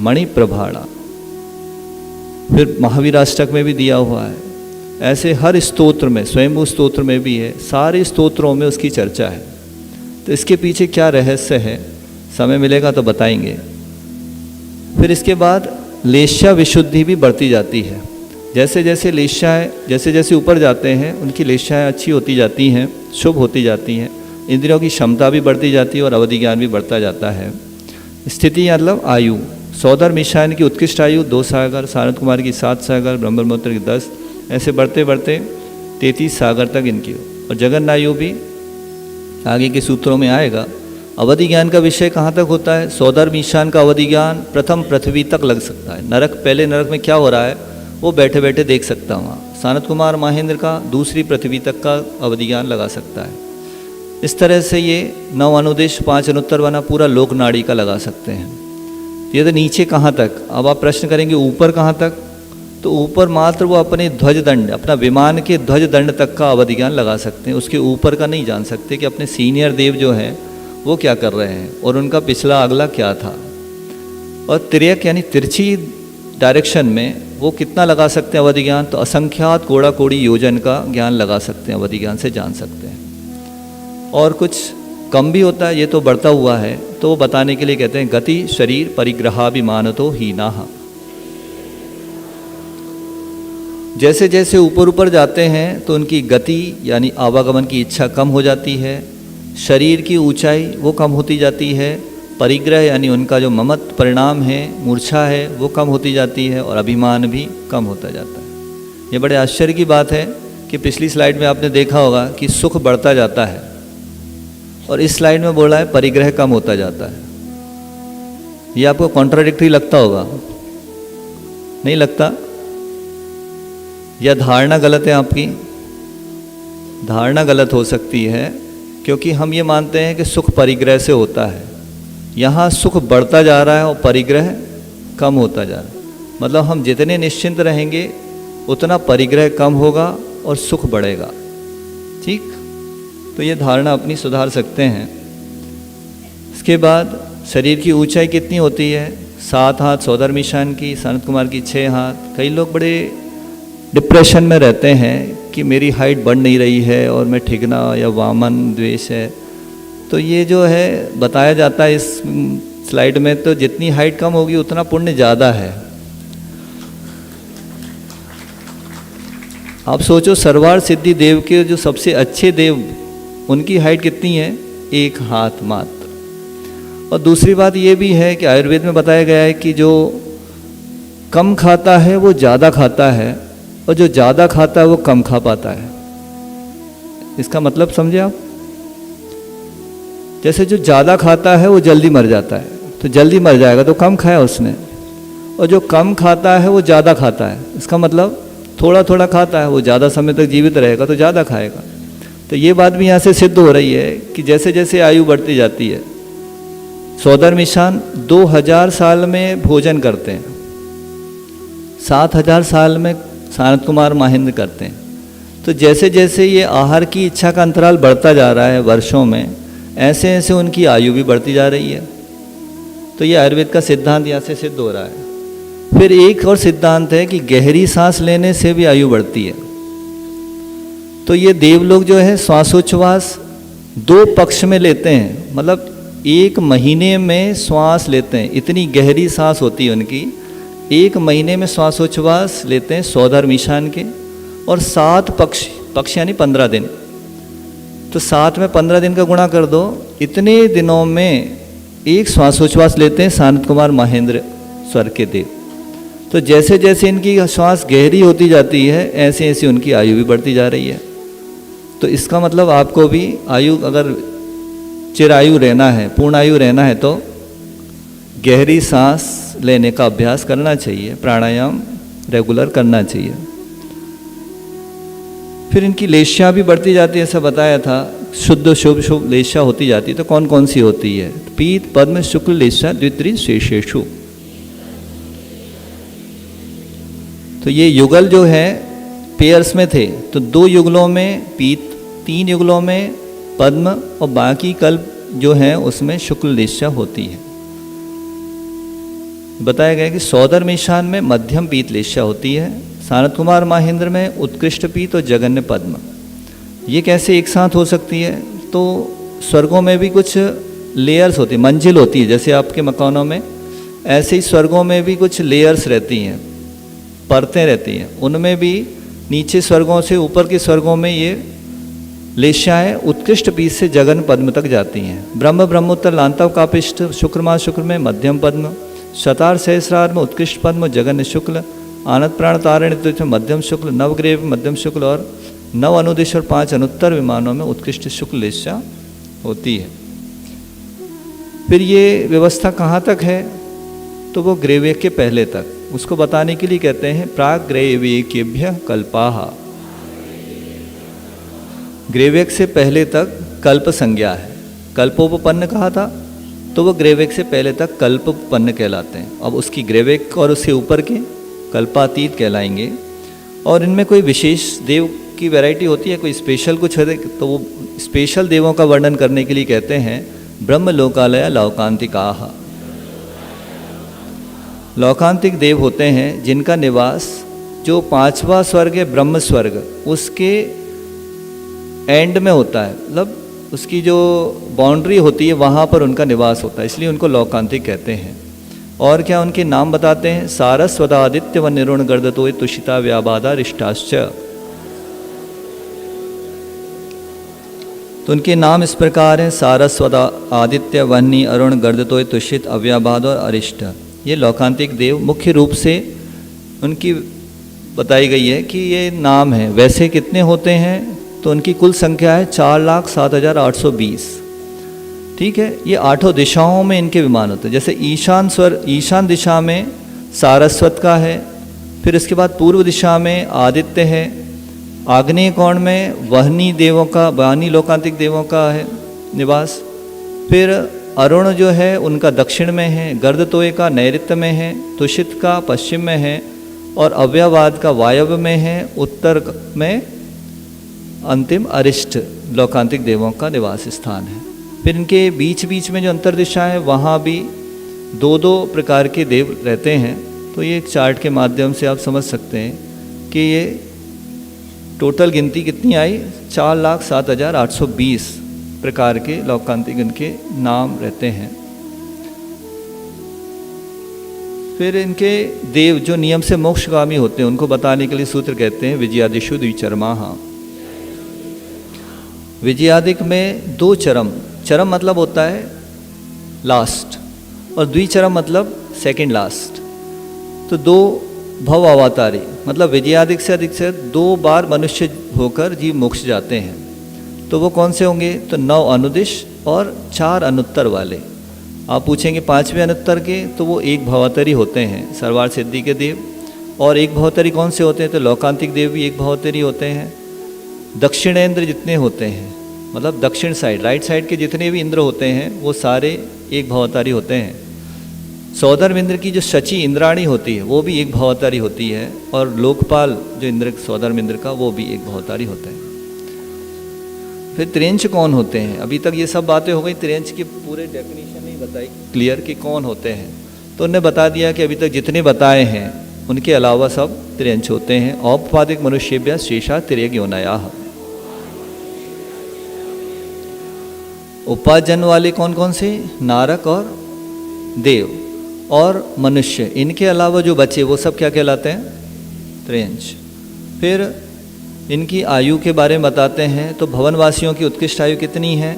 मणि प्रभाणा। फिर महावीराष्टक में भी दिया हुआ है। ऐसे हर स्तोत्र में, स्वयंभू स्तोत्र में भी है, सारे स्तोत्रों में उसकी चर्चा है। तो इसके पीछे क्या रहस्य है, समय मिलेगा तो बताएंगे। फिर इसके बाद लेशा विशुद्धि भी बढ़ती जाती है। जैसे जैसे ऊपर जाते हैं उनकी लेशाएँ अच्छी होती जाती हैं, शुभ होती जाती हैं, इंद्रियों की क्षमता भी बढ़ती जाती है और अवधि ज्ञान भी बढ़ता जाता है। स्थिति मतलब आयु, सौदर मिशान की उत्कृष्ट आयु 2 सागर, सारद कुमार की 7 सागर, ब्रह्मपुत्र की 10, ऐसे बढ़ते बढ़ते 33 सागर तक इनकी हो। और जगन आयु भी आगे के सूत्रों में आएगा। अवधि ज्ञान का विषय कहाँ तक होता है? सौदर मिशान का अवधि ज्ञान प्रथम पृथ्वी तक लग सकता है। नरक, पहले नरक में क्या हो रहा है वो बैठे बैठे देख सकता है वहाँ। सानत कुमार महेंद्र का दूसरी पृथ्वी तक का अवधि ज्ञान लगा सकता है। इस तरह से ये 9 अनुदेश 5 अनुत्तर बना पूरा लोक नाड़ी का लगा सकते हैं। ये तो नीचे कहाँ तक? अब आप प्रश्न करेंगे ऊपर कहाँ तक? तो ऊपर मात्र वो अपने ध्वज दंड, अपना विमान के ध्वज दंड तक का अवधि ज्ञान लगा सकते हैं। उसके ऊपर का नहीं जान सकते कि अपने सीनियर देव जो हैं वो क्या कर रहे हैं और उनका पिछला अगला क्या था। और तिर्यक यानी तिरछी डायरेक्शन में वो कितना लगा सकते हैं अवधि ज्ञान? तो असंख्यात कोड़ा कोड़ी योजन का ज्ञान लगा सकते हैं, अवधि ज्ञान से जान सकते हैं। और कुछ कम भी होता है, ये तो बढ़ता हुआ है, तो वो बताने के लिए कहते हैं गति शरीर परिग्रहाभिमानतो हीनाः। जैसे जैसे ऊपर ऊपर जाते हैं तो उनकी गति यानी आवागमन की इच्छा कम हो जाती है, शरीर की ऊंचाई वो कम होती जाती है, परिग्रह यानी उनका जो ममत परिणाम है, मूर्छा है, वो कम होती जाती है और अभिमान भी कम होता जाता है। ये बड़े आश्चर्य की बात है कि पिछली स्लाइड में आपने देखा होगा कि सुख बढ़ता जाता है और इस स्लाइड में बोला है परिग्रह कम होता जाता है। ये आपको कॉन्ट्राडिक्टरी लगता होगा, नहीं लगता? या धारणा गलत है आपकी? धारणा गलत हो सकती है क्योंकि हम ये मानते हैं कि सुख परिग्रह से होता है। यहाँ सुख बढ़ता जा रहा है और परिग्रह कम होता जा रहा है। मतलब हम जितने निश्चिंत रहेंगे उतना परिग्रह कम होगा और सुख बढ़ेगा। ठीक, तो ये धारणा अपनी सुधार सकते हैं। इसके बाद शरीर की ऊंचाई कितनी होती है? 7 हाथ सौदर मिशान की, सनत कुमार की 6 हाथ। कई लोग बड़े डिप्रेशन में रहते हैं कि मेरी हाइट बढ़ नहीं रही है और मैं ठिगना या वामन द्वेष है। तो ये जो है बताया जाता है इस स्लाइड में, तो जितनी हाइट कम होगी उतना पुण्य ज़्यादा है। आप सोचो सर्वार सिद्धि देव के जो सबसे अच्छे देव उनकी हाइट कितनी है? 1 हाथ मात्र। और दूसरी बात ये भी है कि आयुर्वेद में बताया गया है कि जो कम खाता है वो ज़्यादा खाता है और जो ज़्यादा खाता है वो कम खा पाता है। इसका मतलब समझे आप? जैसे जो ज़्यादा खाता है वो जल्दी मर जाता है, तो जल्दी मर जाएगा तो कम खाया उसने, और जो कम खाता है वो ज़्यादा खाता है। इसका मतलब थोड़ा थोड़ा खाता है, वो ज़्यादा समय तक जीवित रहेगा तो ज़्यादा खाएगा। तो ये बात भी यहाँ से सिद्ध हो रही है कि जैसे जैसे आयु बढ़ती जाती है, सौदर मिशान 2000 साल में भोजन करते हैं, 7000 साल में सानत कुमार महेंद्र करते हैं। तो जैसे जैसे ये आहार की इच्छा का अंतराल बढ़ता जा रहा है वर्षों में, ऐसे ऐसे उनकी आयु भी बढ़ती जा रही है। तो ये आयुर्वेद का सिद्धांत यहाँ से सिद्ध हो रहा है। फिर एक और सिद्धांत है कि गहरी सांस लेने से भी आयु बढ़ती है। तो ये देवलोग जो है श्वासोच्छ्वास 2 पक्ष में लेते हैं, मतलब 1 महीने में श्वास लेते हैं, इतनी गहरी सांस होती है उनकी। 1 महीने में श्वासोच्छ्वास लेते हैं सौदर मिशान के, और 7 पक्ष यानी 15 दिन। तो 7 में 15 दिन का गुणा कर दो, इतने दिनों में 1 श्वासोच्छ्वास लेते हैं सानत कुमार महेंद्र स्वर्ग के देव। तो जैसे जैसे इनकी श्वास गहरी होती जाती है ऐसे ऐसे उनकी आयु भी बढ़ती जा रही है। तो इसका मतलब आपको भी आयु, अगर चिरायु रहना है, पूर्ण आयु रहना है, तो गहरी सांस लेने का अभ्यास करना चाहिए, प्राणायाम रेगुलर करना चाहिए। फिर इनकी लेशियाँ भी बढ़ती जाती है, ऐसा बताया था। शुद्ध शुभ शुभ लेशिया होती जाती है। तो कौन कौन सी होती है? पीत पद्म शुक्ल लेशिया द्वित्री शेषेषु। तो ये युगल जो है पेयर्स में थे, तो 2 युगलों में पीत, 3 युगलों में पद्म, और बाकी कल्प जो है उसमें शुक्ल लेशिया होती है। बताया गया कि सौदर मिशान में मध्यम पीत लेशिया होती है, सानत कुमार महेंद्र में उत्कृष्ट पीत और जगन्य पद्म। ये कैसे एक साथ हो सकती है? तो स्वर्गों में भी कुछ लेयर्स होती है, मंजिल होती है, जैसे आपके मकानों में, ऐसे ही स्वर्गों में भी कुछ लेयर्स रहती हैं। परतें रहती हैं, उनमें भी नीचे स्वर्गों से ऊपर के स्वर्गों में ये लेश्याएँ उत्कृष्ट बीज से जगन पद्म तक जाती हैं। ब्रह्म ब्रह्मोत्तर लांतव कापिष्ट शुक्रमा शुक्र में मध्यम पद्म, शतार सहस्रार में उत्कृष्ट पद्म जगन शुक्ल, आनंद प्राण तारण में मध्यम शुक्ल, नवग्रेव मध्यम शुक्ल और नव अनुदेश और 5 अनुत्तर विमानों में उत्कृष्ट शुक्ल लेश्या होती है। फिर ये व्यवस्था कहाँ तक है, तो वो ग्रेवेक के पहले तक, उसको बताने के लिए कहते हैं प्राग ग्रेवेकेभ्य कल्पाः। ग्रेवेक से पहले तक कल्प संज्ञा है, कल्पोपपन्न कहा था, तो वो ग्रेवेक से पहले तक कल्पोपपन्न कहलाते हैं। अब उसकी ग्रेवेक और उससे ऊपर के कल्पातीत कहलाएंगे। और इनमें कोई विशेष देव की वैरायटी होती है, कोई स्पेशल कुछ है, तो वो स्पेशल देवों का वर्णन करने के लिए कहते हैं ब्रह्म लोकालय लौकांतिकाः। लौकांतिक देव होते हैं जिनका निवास जो 5वां स्वर्ग है ब्रह्म स्वर्ग, उसके एंड में होता है, मतलब उसकी जो बाउंड्री होती है वहाँ पर उनका निवास होता है, इसलिए उनको लौकांतिक कहते हैं। और क्या उनके नाम बताते हैं, सारस्वतादित्य व निरुण गर्दतो तुषिता व्याबादा रिष्टाश्च। तो उनके नाम इस प्रकार हैं, सारस्वता आदित्य वन्नी अरुण गर्दतो तुषित अव्याबाद और अरिष्ट। ये लौकांतिक देव मुख्य रूप से उनकी बताई गई है कि ये नाम है। वैसे कितने होते हैं, तो उनकी कुल संख्या है 4,07,820। ठीक है, ये 8 दिशाओं में इनके विमान होते हैं। जैसे ईशान दिशा में सारस्वत का है, फिर इसके बाद पूर्व दिशा में आदित्य है, आग्नेय कोण में वाहनी लोकांतिक देवों का है निवास, फिर अरुण जो है उनका दक्षिण में है, गर्दतोय का नैऋत्य में है, तुषित का पश्चिम में है और अव्यवाद का वायव्य में है, उत्तर में अंतिम अरिष्ट लौकांतिक देवों का निवास स्थान है। फिर इनके बीच बीच में जो अंतर्दिशा है वहाँ भी 2-2 प्रकार के देव रहते हैं। तो ये एक चार्ट के माध्यम से आप समझ सकते हैं कि ये टोटल गिनती कितनी आई, 4,07,820 प्रकार के लौकांतिक इनके नाम रहते हैं। फिर इनके देव जो नियम से मोक्षगामी होते हैं उनको बताने के लिए सूत्र कहते हैं विजयादिषु द्विचरमाः। विजयादिक में 2 चरम, चरम मतलब होता है लास्ट और द्विचरम मतलब सेकंड लास्ट। तो 2 भव अवतारी मतलब विजयादिक से अधिक से 2 बार मनुष्य होकर जीव मोक्ष जाते हैं। तो वो कौन से होंगे, तो 9 अनुदिश और 4 अनुत्तर वाले। आप पूछेंगे 5वें अनुत्तर के, तो वो 1 भवतरी होते हैं सर्वार सिद्धि के देव। और 1 भवतरी कौन से होते हैं, तो लौकांतिक देव भी 1 भवतरी होते हैं। दक्षिणेंद्र जितने होते हैं, मतलब दक्षिण साइड राइट साइड के जितने भी इंद्र होते हैं वो सारे 1 भवतारी होते हैं। सौधर्म इंद्र की जो शची इंद्राणी होती है वो भी 1 भवतारी होती है। और लोकपाल जो इंद्र सौधर्म इंद्र का वो भी 1 भवतारी होता है। फिर त्रियंच कौन होते हैं, अभी तक ये सब बातें हो गई, त्रियंच की पूरे डेफिनेशन नहीं बताई क्लियर कि कौन होते हैं। तो उन्होंने बता दिया कि अभी तक जितने बताए हैं उनके अलावा सब त्रियंच होते हैं। औपपादिक मनुष्येभ्यः शेषा तिर्यग्योनयः। उपाजन वाले कौन कौन से, नारक और देव और मनुष्य, इनके अलावा जो बचे वो सब क्या कहलाते हैं, त्रियंच। फिर इनकी आयु के बारे में बताते हैं। तो भवनवासियों की उत्कृष्ट आयु कितनी है,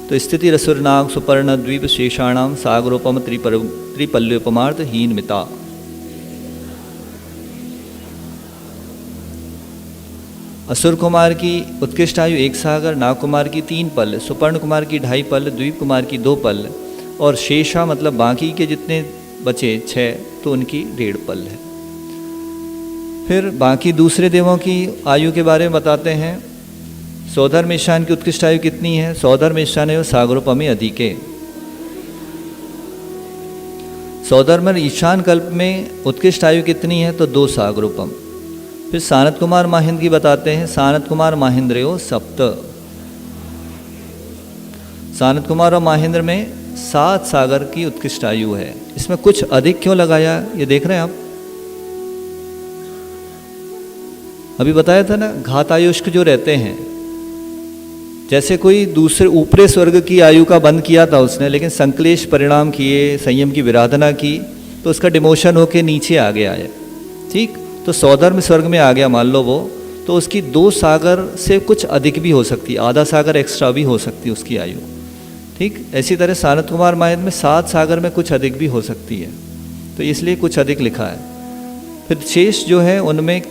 तो स्थिति रसुरनाग सुपर्ण द्वीप शेषाणाम सागरोपम त्रिपल्योपमार्थ हीन मिता। असुर कुमार की उत्कृष्ट आयु 1 सागर, नाग कुमार की 3 पल, सुपर्ण कुमार की 2.5 पल, द्वीप कुमार की 2 पल और शेषा मतलब बाकी के जितने बचे 6 तो उनकी 1.5 पल है। फिर बाकी दूसरे देवों की आयु के बारे में बताते हैं। सौधर्म ईशान की उत्कृष्ट आयु कितनी है, सौधर्म ईशान एवं सागरोपमी अधिके। सौधर्म ईशान कल्प में उत्कृष्ट आयु कितनी है, तो 2 सागरोपम। फिर सानत कुमार महेंद्र की बताते हैं। सानत कुमार महेंद्रयो सप्त। सानत कुमार और महेंद्र में 7 सागर की उत्कृष्ट आयु है। इसमें कुछ अधिक क्यों लगाया, ये देख रहे हैं आप, अभी बताया था ना, घातायुष्क जो रहते हैं, जैसे कोई दूसरे ऊपरे स्वर्ग की आयु का बंद किया था उसने, लेकिन संक्लेश परिणाम किए, संयम की विराधना की, तो उसका डिमोशन होके नीचे आ गया है। ठीक, तो तो सौधर्म स्वर्ग में आ गया मान लो वो, तो उसकी 2 सागर से कुछ अधिक भी हो सकती है, आधा सागर एक्स्ट्रा भी हो सकती है उसकी आयु। ठीक, ऐसी तरह सानत कुमार माहित में 7 सागर में कुछ अधिक भी हो सकती है, तो इसलिए कुछ अधिक लिखा है। फिर शेष जो है उनमें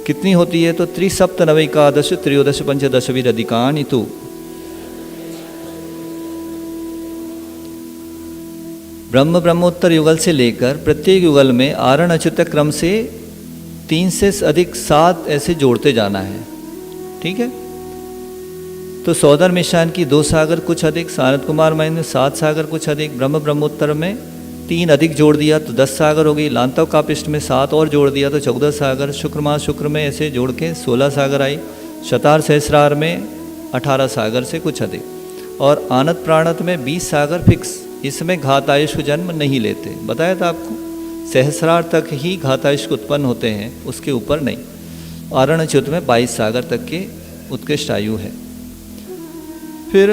कितनी होती है, तो 3सप्तनवैकादश त्रयोदश पंचदशभिरधिकानि तु। ब्रह्मोत्तर युगल से लेकर प्रत्येक युगल में आरण अच्युत क्रम से 3 से अधिक 7 ऐसे जोड़ते जाना है। ठीक है, तो सौदर मिशान की 2 सागर कुछ अधिक, सानत कुमार माहित में 7 सागर कुछ अधिक, ब्रह्मोत्तर में 3 अधिक जोड़ दिया तो 10 सागर हो गई, लांतव कापिष्ट में 7 और जोड़ दिया तो 14 सागर, शुक्र में ऐसे जोड़ के 16 सागर आई, शतार सहस्रार में 18 सागर से कुछ अधिक, और आनत प्राणत में 20 सागर फिक्स। इसमें घातायुष जन्म नहीं लेते, बताया था आपको, सहस्रार तक ही घातायुष उत्पन्न होते हैं, उसके ऊपर नहीं। आरणच्युत में 22 सागर तक के उत्कृष्ट आयु है। फिर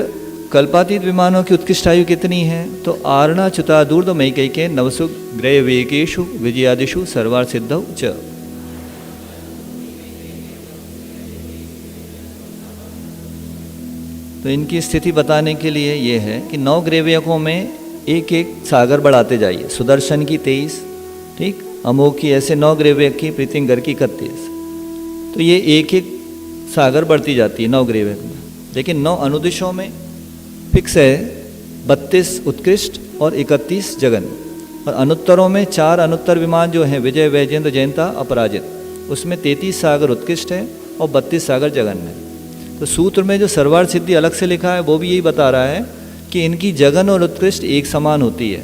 कल्पातीत विमानों की उत्कृष्ट आयु कितनी है, तो आरणाच्युतादूर्ध्व मयिकई के नवसु ग्रहवेकेषु विजयादिषु सर्वार सिद्धौ च। तो इनकी स्थिति बताने के लिए ये है कि 9 ग्रेवयकों में एक एक सागर बढ़ाते जाइए। सुदर्शन की 23, ठीक, अमोघ की, ऐसे 9 ग्रेवयक की, प्रीतिंगर की 31, तो ये एक एक सागर बढ़ती जाती है 9 ग्रेवयक में। लेकिन 9 अनुदिशों में फिक्स है 32 उत्कृष्ट और 31 जगन, और अनुत्तरों में 4 अनुत्तर विमान जो हैं विजय, वैजयंत, जयंता, अपराजित, उसमें 33 सागर उत्कृष्ट है और 32 सागर जगन है। तो सूत्र में जो सर्वार्थ सिद्धि अलग से लिखा है वो भी यही बता रहा है कि इनकी जगन और उत्कृष्ट एक समान होती है।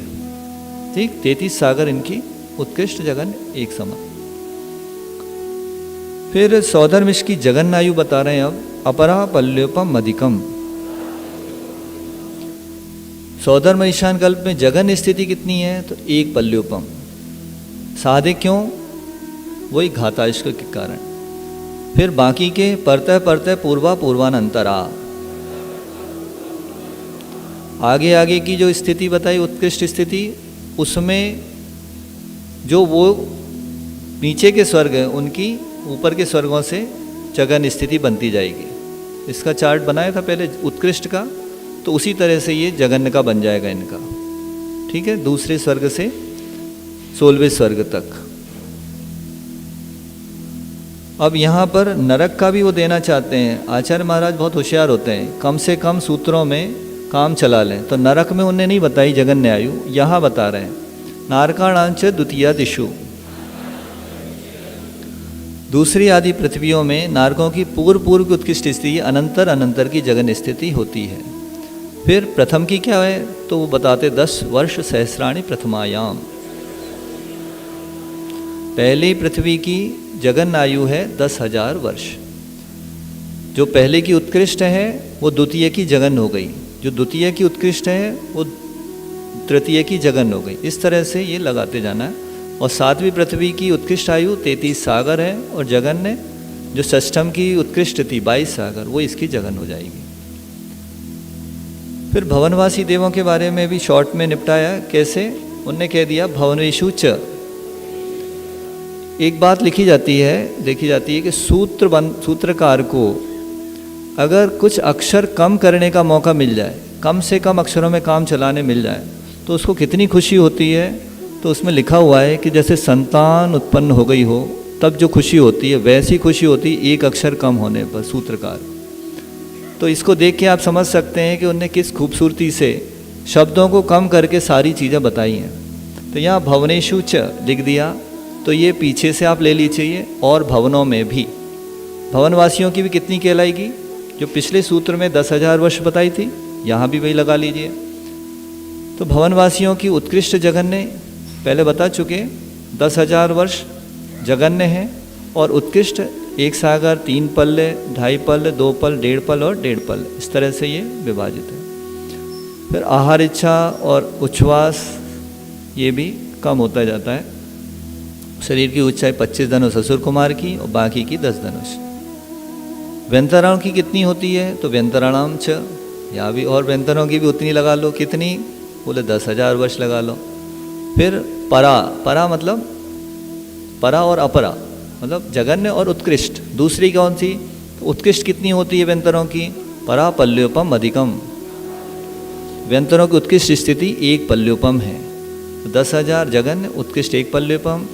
ठीक, 33 सागर इनकी उत्कृष्ट, जगन एक समान। फिर सौधर्मिश की जगन आयु बता रहे हैं अब, अपरा पल्योपम अधिकम। सौधर्म ईशान कल्प में जगन स्थिति कितनी है, तो 1 पल्योपम। साधे क्यों, वही घातायुष के कारण। फिर बाकी के परतः परतः पूर्वानंतरा, आगे आगे की जो स्थिति बताई उत्कृष्ट स्थिति, उसमें जो वो नीचे के स्वर्ग हैं उनकी ऊपर के स्वर्गों से जगन स्थिति बनती जाएगी। इसका चार्ट बनाया था पहले उत्कृष्ट का, तो उसी तरह से ये जगन का बन जाएगा इनका। ठीक है, दूसरे स्वर्ग से 16वें स्वर्ग तक। अब यहाँ पर नरक का भी वो देना चाहते हैं। आचार्य महाराज बहुत होशियार होते हैं, कम से कम सूत्रों में काम चला लें। तो नरक में उन्हें नहीं बताई जगन्य आयु, यहाँ बता रहे हैं। नारकाणांच द्वितीया दिशु, दूसरी आदि पृथ्वियों में नारकों की पूर्व की उत्कृष्ट स्थिति अनंतर की जगन स्थिति होती है। फिर प्रथम की क्या है, तो वो बताते 10 वर्ष सहस्राणी प्रथमायाम। पहली पृथ्वी की जगन आयु है 10,000 वर्ष। जो पहले की उत्कृष्ट है वो द्वितीय की जगन हो गई, जो द्वितीय की उत्कृष्ट है वो तृतीय की जगन हो गई। इस तरह से ये लगाते जाना है। और 7वीं पृथ्वी की उत्कृष्ट आयु 33 सागर है, और जगन ने जो षष्ठम की उत्कृष्ट थी 22 सागर, वो इसकी जगन हो जाएगी। फिर भवनवासी देवों के बारे में भी शॉर्ट में निपटाया। कैसे, उनने कह दिया भवनेषु च। एक बात लिखी जाती है, देखी जाती है कि सूत्रकार को अगर कुछ अक्षर कम करने का मौका मिल जाए, कम से कम अक्षरों में काम चलाने मिल जाए, तो उसको कितनी खुशी होती है। तो उसमें लिखा हुआ है कि जैसे संतान उत्पन्न हो गई हो तब जो खुशी होती है, वैसी खुशी होती है एक अक्षर कम होने पर सूत्रकार। तो इसको देख के आप समझ सकते हैं कि उनने किस खूबसूरती से शब्दों को कम करके सारी चीज़ें बताई हैं। तो यहाँ भवनेषु च लिख दिया, तो ये पीछे से आप ले लीजिए। और भवनों में भी, भवनवासियों की भी कितनी कहलाएगी, जो पिछले सूत्र में 10,000 वर्ष बताई थी, यहाँ भी वही लगा लीजिए। तो भवनवासियों की उत्कृष्ट जगन्य पहले बता चुके, 10,000 वर्ष जगन्य है, और उत्कृष्ट 1 सागर, 3 पल्ले, 2.5 पल्ले, 2 पल, 1.5 पल और 1.5 पल, इस तरह से ये विभाजित है। फिर आहार इच्छा और उच्छ्वास ये भी कम होता जाता है। शरीर की ऊंचाई 25 धनुष असुर कुमार की और बाकी की 10 धनुष। व्यंतराणों की कितनी होती है, तो व्यंतराणाम च, यहाँ भी, और व्यंतरों की भी उतनी लगा लो। कितनी, बोले 10,000 वर्ष लगा लो। फिर परा, परा मतलब परा और अपरा, मतलब जघन्य और उत्कृष्ट। दूसरी कौन सी? तो उत्कृष्ट कितनी होती है व्यंतरों की? परा पल्योपम अधिकम। व्यंतरों की उत्कृष्ट स्थिति 1 पल्योपम है। 10,000 जघन्य, उत्कृष्ट 1 पल्योपम।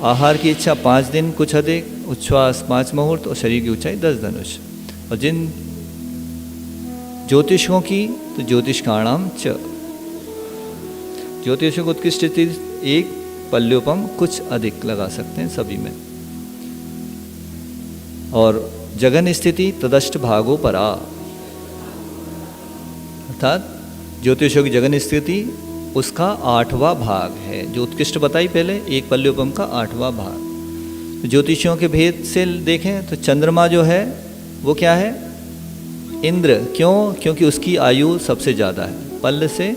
आहार की इच्छा 5 दिन कुछ अधिक, उच्छ्वास 5 मुहूर्त और शरीर की ऊंचाई 10 धनुष। और जिन ज्योतिषों की, तो ज्योतिषकाणाम च, ज्योतिषों को उत्कृष्ट स्थिति 1 पल्योपम कुछ अधिक लगा सकते हैं सभी में। और जघन स्थिति तदष्ट भागो परा, अर्थात ज्योतिषों की जघन स्थिति उसका 8वां भाग है। जो उत्कृष्ट बताई पहले 1 पल्योपम का 8वां भाग। ज्योतिषियों के भेद से देखें तो चंद्रमा जो है वो क्या है? इंद्र। क्यों? क्योंकि उसकी आयु सबसे ज़्यादा है, पल्ल से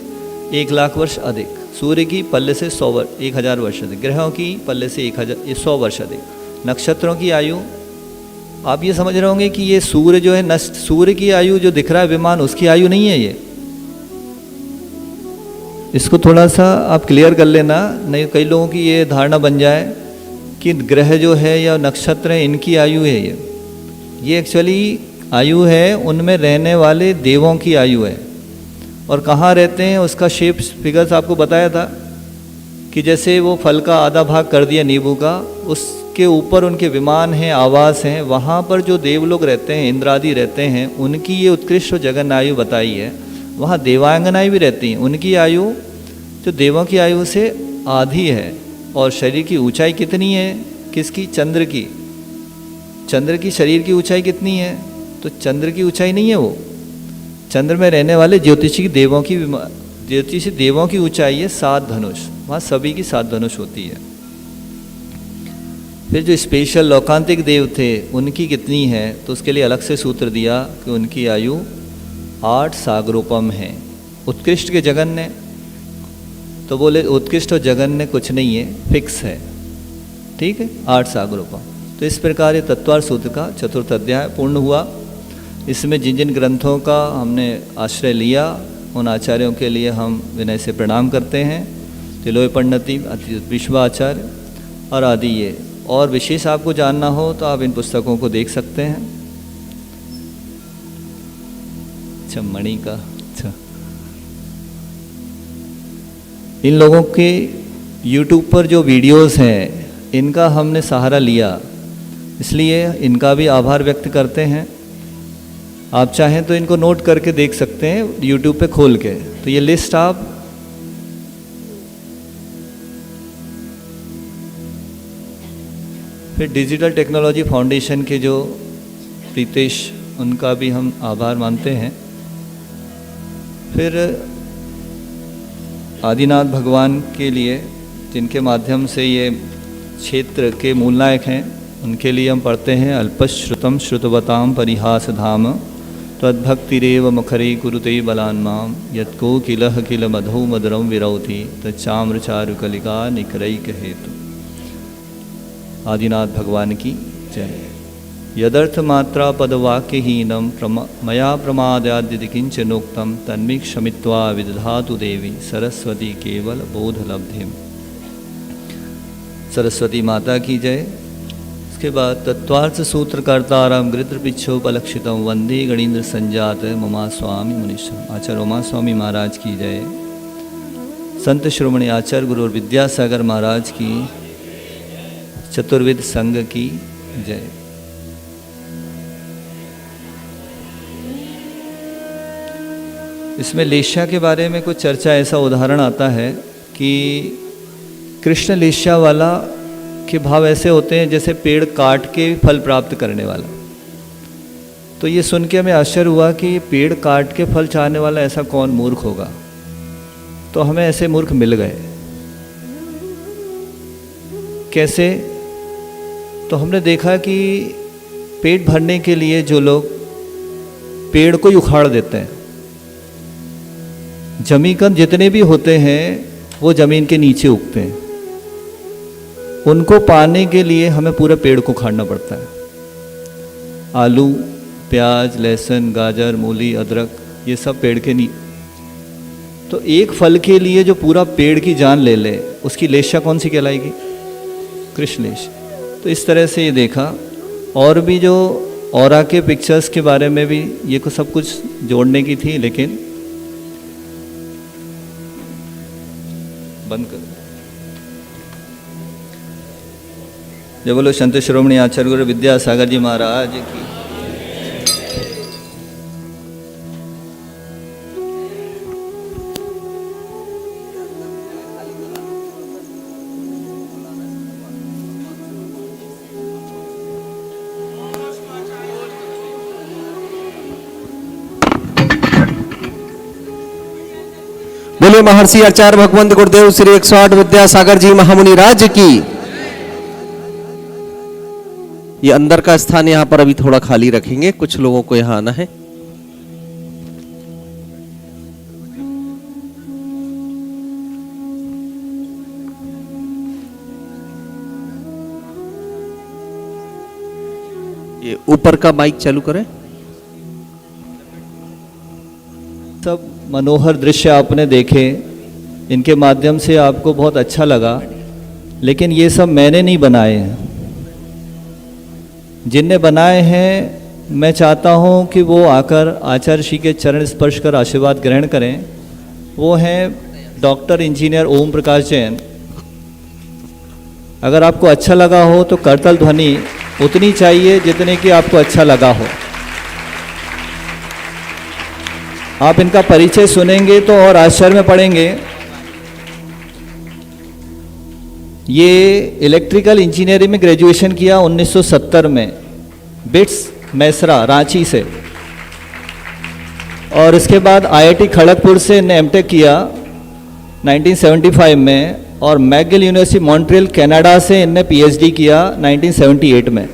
1,00,000 वर्ष अधिक। सूर्य की पल्ले से 1,000 वर्ष अधिक। ग्रहों की पल्ले से 100 वर्ष अधिक। नक्षत्रों की आयु, आप ये समझ रहे होंगे कि ये सूर्य जो है नष्ट, सूर्य की आयु जो दिख रहा है विमान, उसकी आयु नहीं है ये। इसको थोड़ा सा आप क्लियर कर लेना, नहीं कई लोगों की ये धारणा बन जाए कि ग्रह जो है या नक्षत्र है इनकी आयु है ये एक्चुअली आयु है उनमें रहने वाले देवों की आयु है। और कहाँ रहते हैं उसका शेप फिगर्स आपको बताया था कि जैसे वो फल का आधा भाग कर दिया नींबू का, उसके ऊपर उनके विमान हैं, आवास हैं। वहाँ पर जो देव लोग रहते हैं, इंद्रादि रहते हैं, उनकी ये उत्कृष्ट जगन आयु बताई है। वहाँ देवांगनाएं भी रहती हैं, उनकी आयु जो देवों की आयु से आधी है। और शरीर की ऊंचाई कितनी है? किसकी? चंद्र की। चंद्र की शरीर की ऊंचाई कितनी है? तो चंद्र की ऊंचाई नहीं है वो, चंद्र में रहने वाले ज्योतिषी देवों की ऊंचाई है 7 धनुष। वहाँ सभी की 7 धनुष होती है। फिर जो स्पेशल लौकांतिक देव थे उनकी कितनी है? तो उसके लिए अलग से सूत्र दिया कि उनकी आयु 8 सागरोपम है। उत्कृष्ट के जघन्य, तो बोले उत्कृष्ट और जघन्य कुछ नहीं है, फिक्स है, ठीक है, 8 सागरोपम। तो इस प्रकार ये तत्वार्थ सूत्र का 4th अध्याय पूर्ण हुआ। इसमें जिन जिन ग्रंथों का हमने आश्रय लिया उन आचार्यों के लिए हम विनय से प्रणाम करते हैं। तिलोय पंडिती, विश्वाचार्य और आदि ये। और विशेष आपको जानना हो तो आप इन पुस्तकों को देख सकते हैं। अच्छा, मणि का, अच्छा, इन लोगों के YouTube पर जो वीडियोस हैं इनका हमने सहारा लिया, इसलिए इनका भी आभार व्यक्त करते हैं। आप चाहें तो इनको नोट करके देख सकते हैं YouTube पे खोल के। तो ये लिस्ट आप फिर डिजिटल टेक्नोलॉजी फाउंडेशन के जो प्रीतेश, उनका भी हम आभार मानते हैं। फिर आदिनाथ भगवान के लिए जिनके माध्यम से ये क्षेत्र के मूलनायक हैं, उनके लिए हम पढ़ते हैं अल्पश्रुतम श्रुतवताम परिहास धाम तद्भक्तिरेव मुखरे कुरुते बलान्माम यत्को किलह किल मधो मधुरम विरौति तच्चाम्रचारुकलिका निकरैक हेतु। आदिनाथ भगवान की जय। यदर्थ मात्रा पदवाक्यहीनम मया प्रमादाद्यति किंचनोक्तम तन्मे क्षमित्वा विदधातु देवी सरस्वती केवल बोधलब्धिम। सरस्वती माता की जय। इसके बाद तत्वार्थ सूत्रकर्तारम गृत्रपिच्छोपलक्षितम वंदे गणीन्द्र संजात ममा स्वामी मुनीश्वर। आचार्य उमा स्वामी महाराज की जय। संत श्रोमणी आचार्य गुरु और विद्यासागर महाराज की, चतुर्विद संघ की जय। इसमें लेश्या के बारे में कुछ चर्चा, ऐसा उदाहरण आता है कि कृष्ण लेश्या वाला के भाव ऐसे होते हैं जैसे पेड़ काट के फल प्राप्त करने वाला। तो ये सुन के हमें आश्चर्य हुआ कि पेड़ काट के फल चाहने वाला ऐसा कौन मूर्ख होगा। तो हमें ऐसे मूर्ख मिल गए। कैसे? तो हमने देखा कि पेट भरने के लिए जो लोग पेड़ को ही उखाड़ देते हैं, जमीकंद जितने भी होते हैं वो जमीन के नीचे उगते हैं, उनको पाने के लिए हमें पूरे पेड़ को उखाड़ना पड़ता है। आलू, प्याज, लहसुन, गाजर, मूली, अदरक, ये सब पेड़ के नीचे। तो एक फल के लिए जो पूरा पेड़ की जान ले ले, उसकी लेश्या कौन सी कहलाएगी? कृष्णेश। तो इस तरह से ये देखा। और भी जो ऑरा के पिक्चर्स के बारे में भी ये को सब कुछ जोड़ने की थी, लेकिन बंद कर। जय बोलो संत शिरोमणि आचार्य गुरु विद्यासागर जी महाराज की। बोले महर्षि आचार्य भगवंत गुरुदेव श्री 108 विद्यासागर जी महामुनि राज की। ये अंदर का स्थान यहां पर अभी थोड़ा खाली रखेंगे, कुछ लोगों को यहां आना है। ये ऊपर का माइक चालू करें। सब मनोहर दृश्य आपने देखे, इनके माध्यम से आपको बहुत अच्छा लगा, लेकिन ये सब मैंने नहीं बनाए हैं। जिनने बनाए हैं मैं चाहता हूँ कि वो आकर आचार्य श्री के चरण स्पर्श कर आशीर्वाद ग्रहण करें। वो हैं डॉक्टर इंजीनियर ओम प्रकाश जैन। अगर आपको अच्छा लगा हो तो करतल ध्वनि उतनी चाहिए जितने कि आपको अच्छा लगा हो। आप इनका परिचय सुनेंगे तो और आश्चर्य में पड़ेंगे। ये इलेक्ट्रिकल इंजीनियरिंग में ग्रेजुएशन किया 1970 में बिट्स मैसरा रांची से, और इसके बाद आईआईटी खड़गपुर से इन्हें एमटेक किया 1975 में, और मैकगिल यूनिवर्सिटी मॉन्ट्रियल कनाडा से इन्हें पीएचडी किया 1978 में।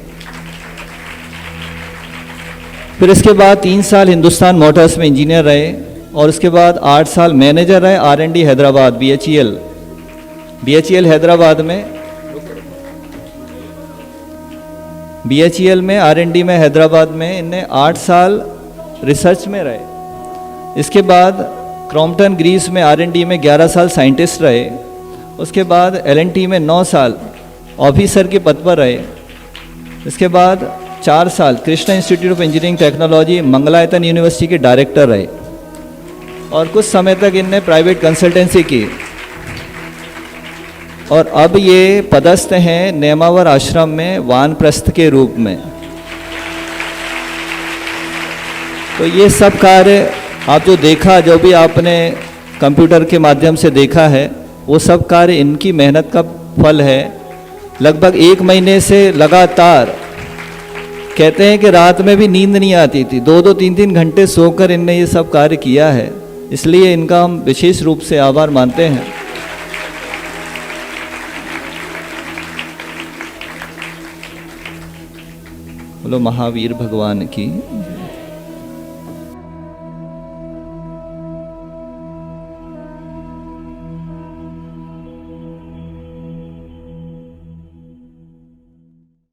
फिर इसके बाद 3 साल हिंदुस्तान मोटर्स में इंजीनियर रहे, और उसके बाद 8 साल मैनेजर रहे R&D हैदराबाद BHEL हैदराबाद में। BHEL में R&D में हैदराबाद में इन्हें 8 साल रिसर्च में रहे। इसके बाद क्रॉम्पटन ग्रीस में R&D में 11 साल साइंटिस्ट रहे। उसके बाद L&T में 9 साल ऑफिसर के पद पर रहे। इसके बाद 4 साल Krishna institute of engineering technology Mangalayatan university के डायरेक्टर रहे, और कुछ समय तक इनने प्राइवेट कंसल्टेंसी की, और अब ये पदस्थ हैं नेमावर आश्रम में वानप्रस्थ के रूप में। तो ये सब कार्य आप जो देखा, जो भी आपने कंप्यूटर के माध्यम से देखा है, वो सब कार्य इनकी मेहनत का फल है। लगभग 1 महीने से लगातार कहते हैं कि रात में भी नींद नहीं आती थी, 2-2, 3-3 घंटे सोकर इनने ये सब कार्य किया है। इसलिए इनका हम विशेष रूप से आभार मानते हैं। बोलो महावीर भगवान की।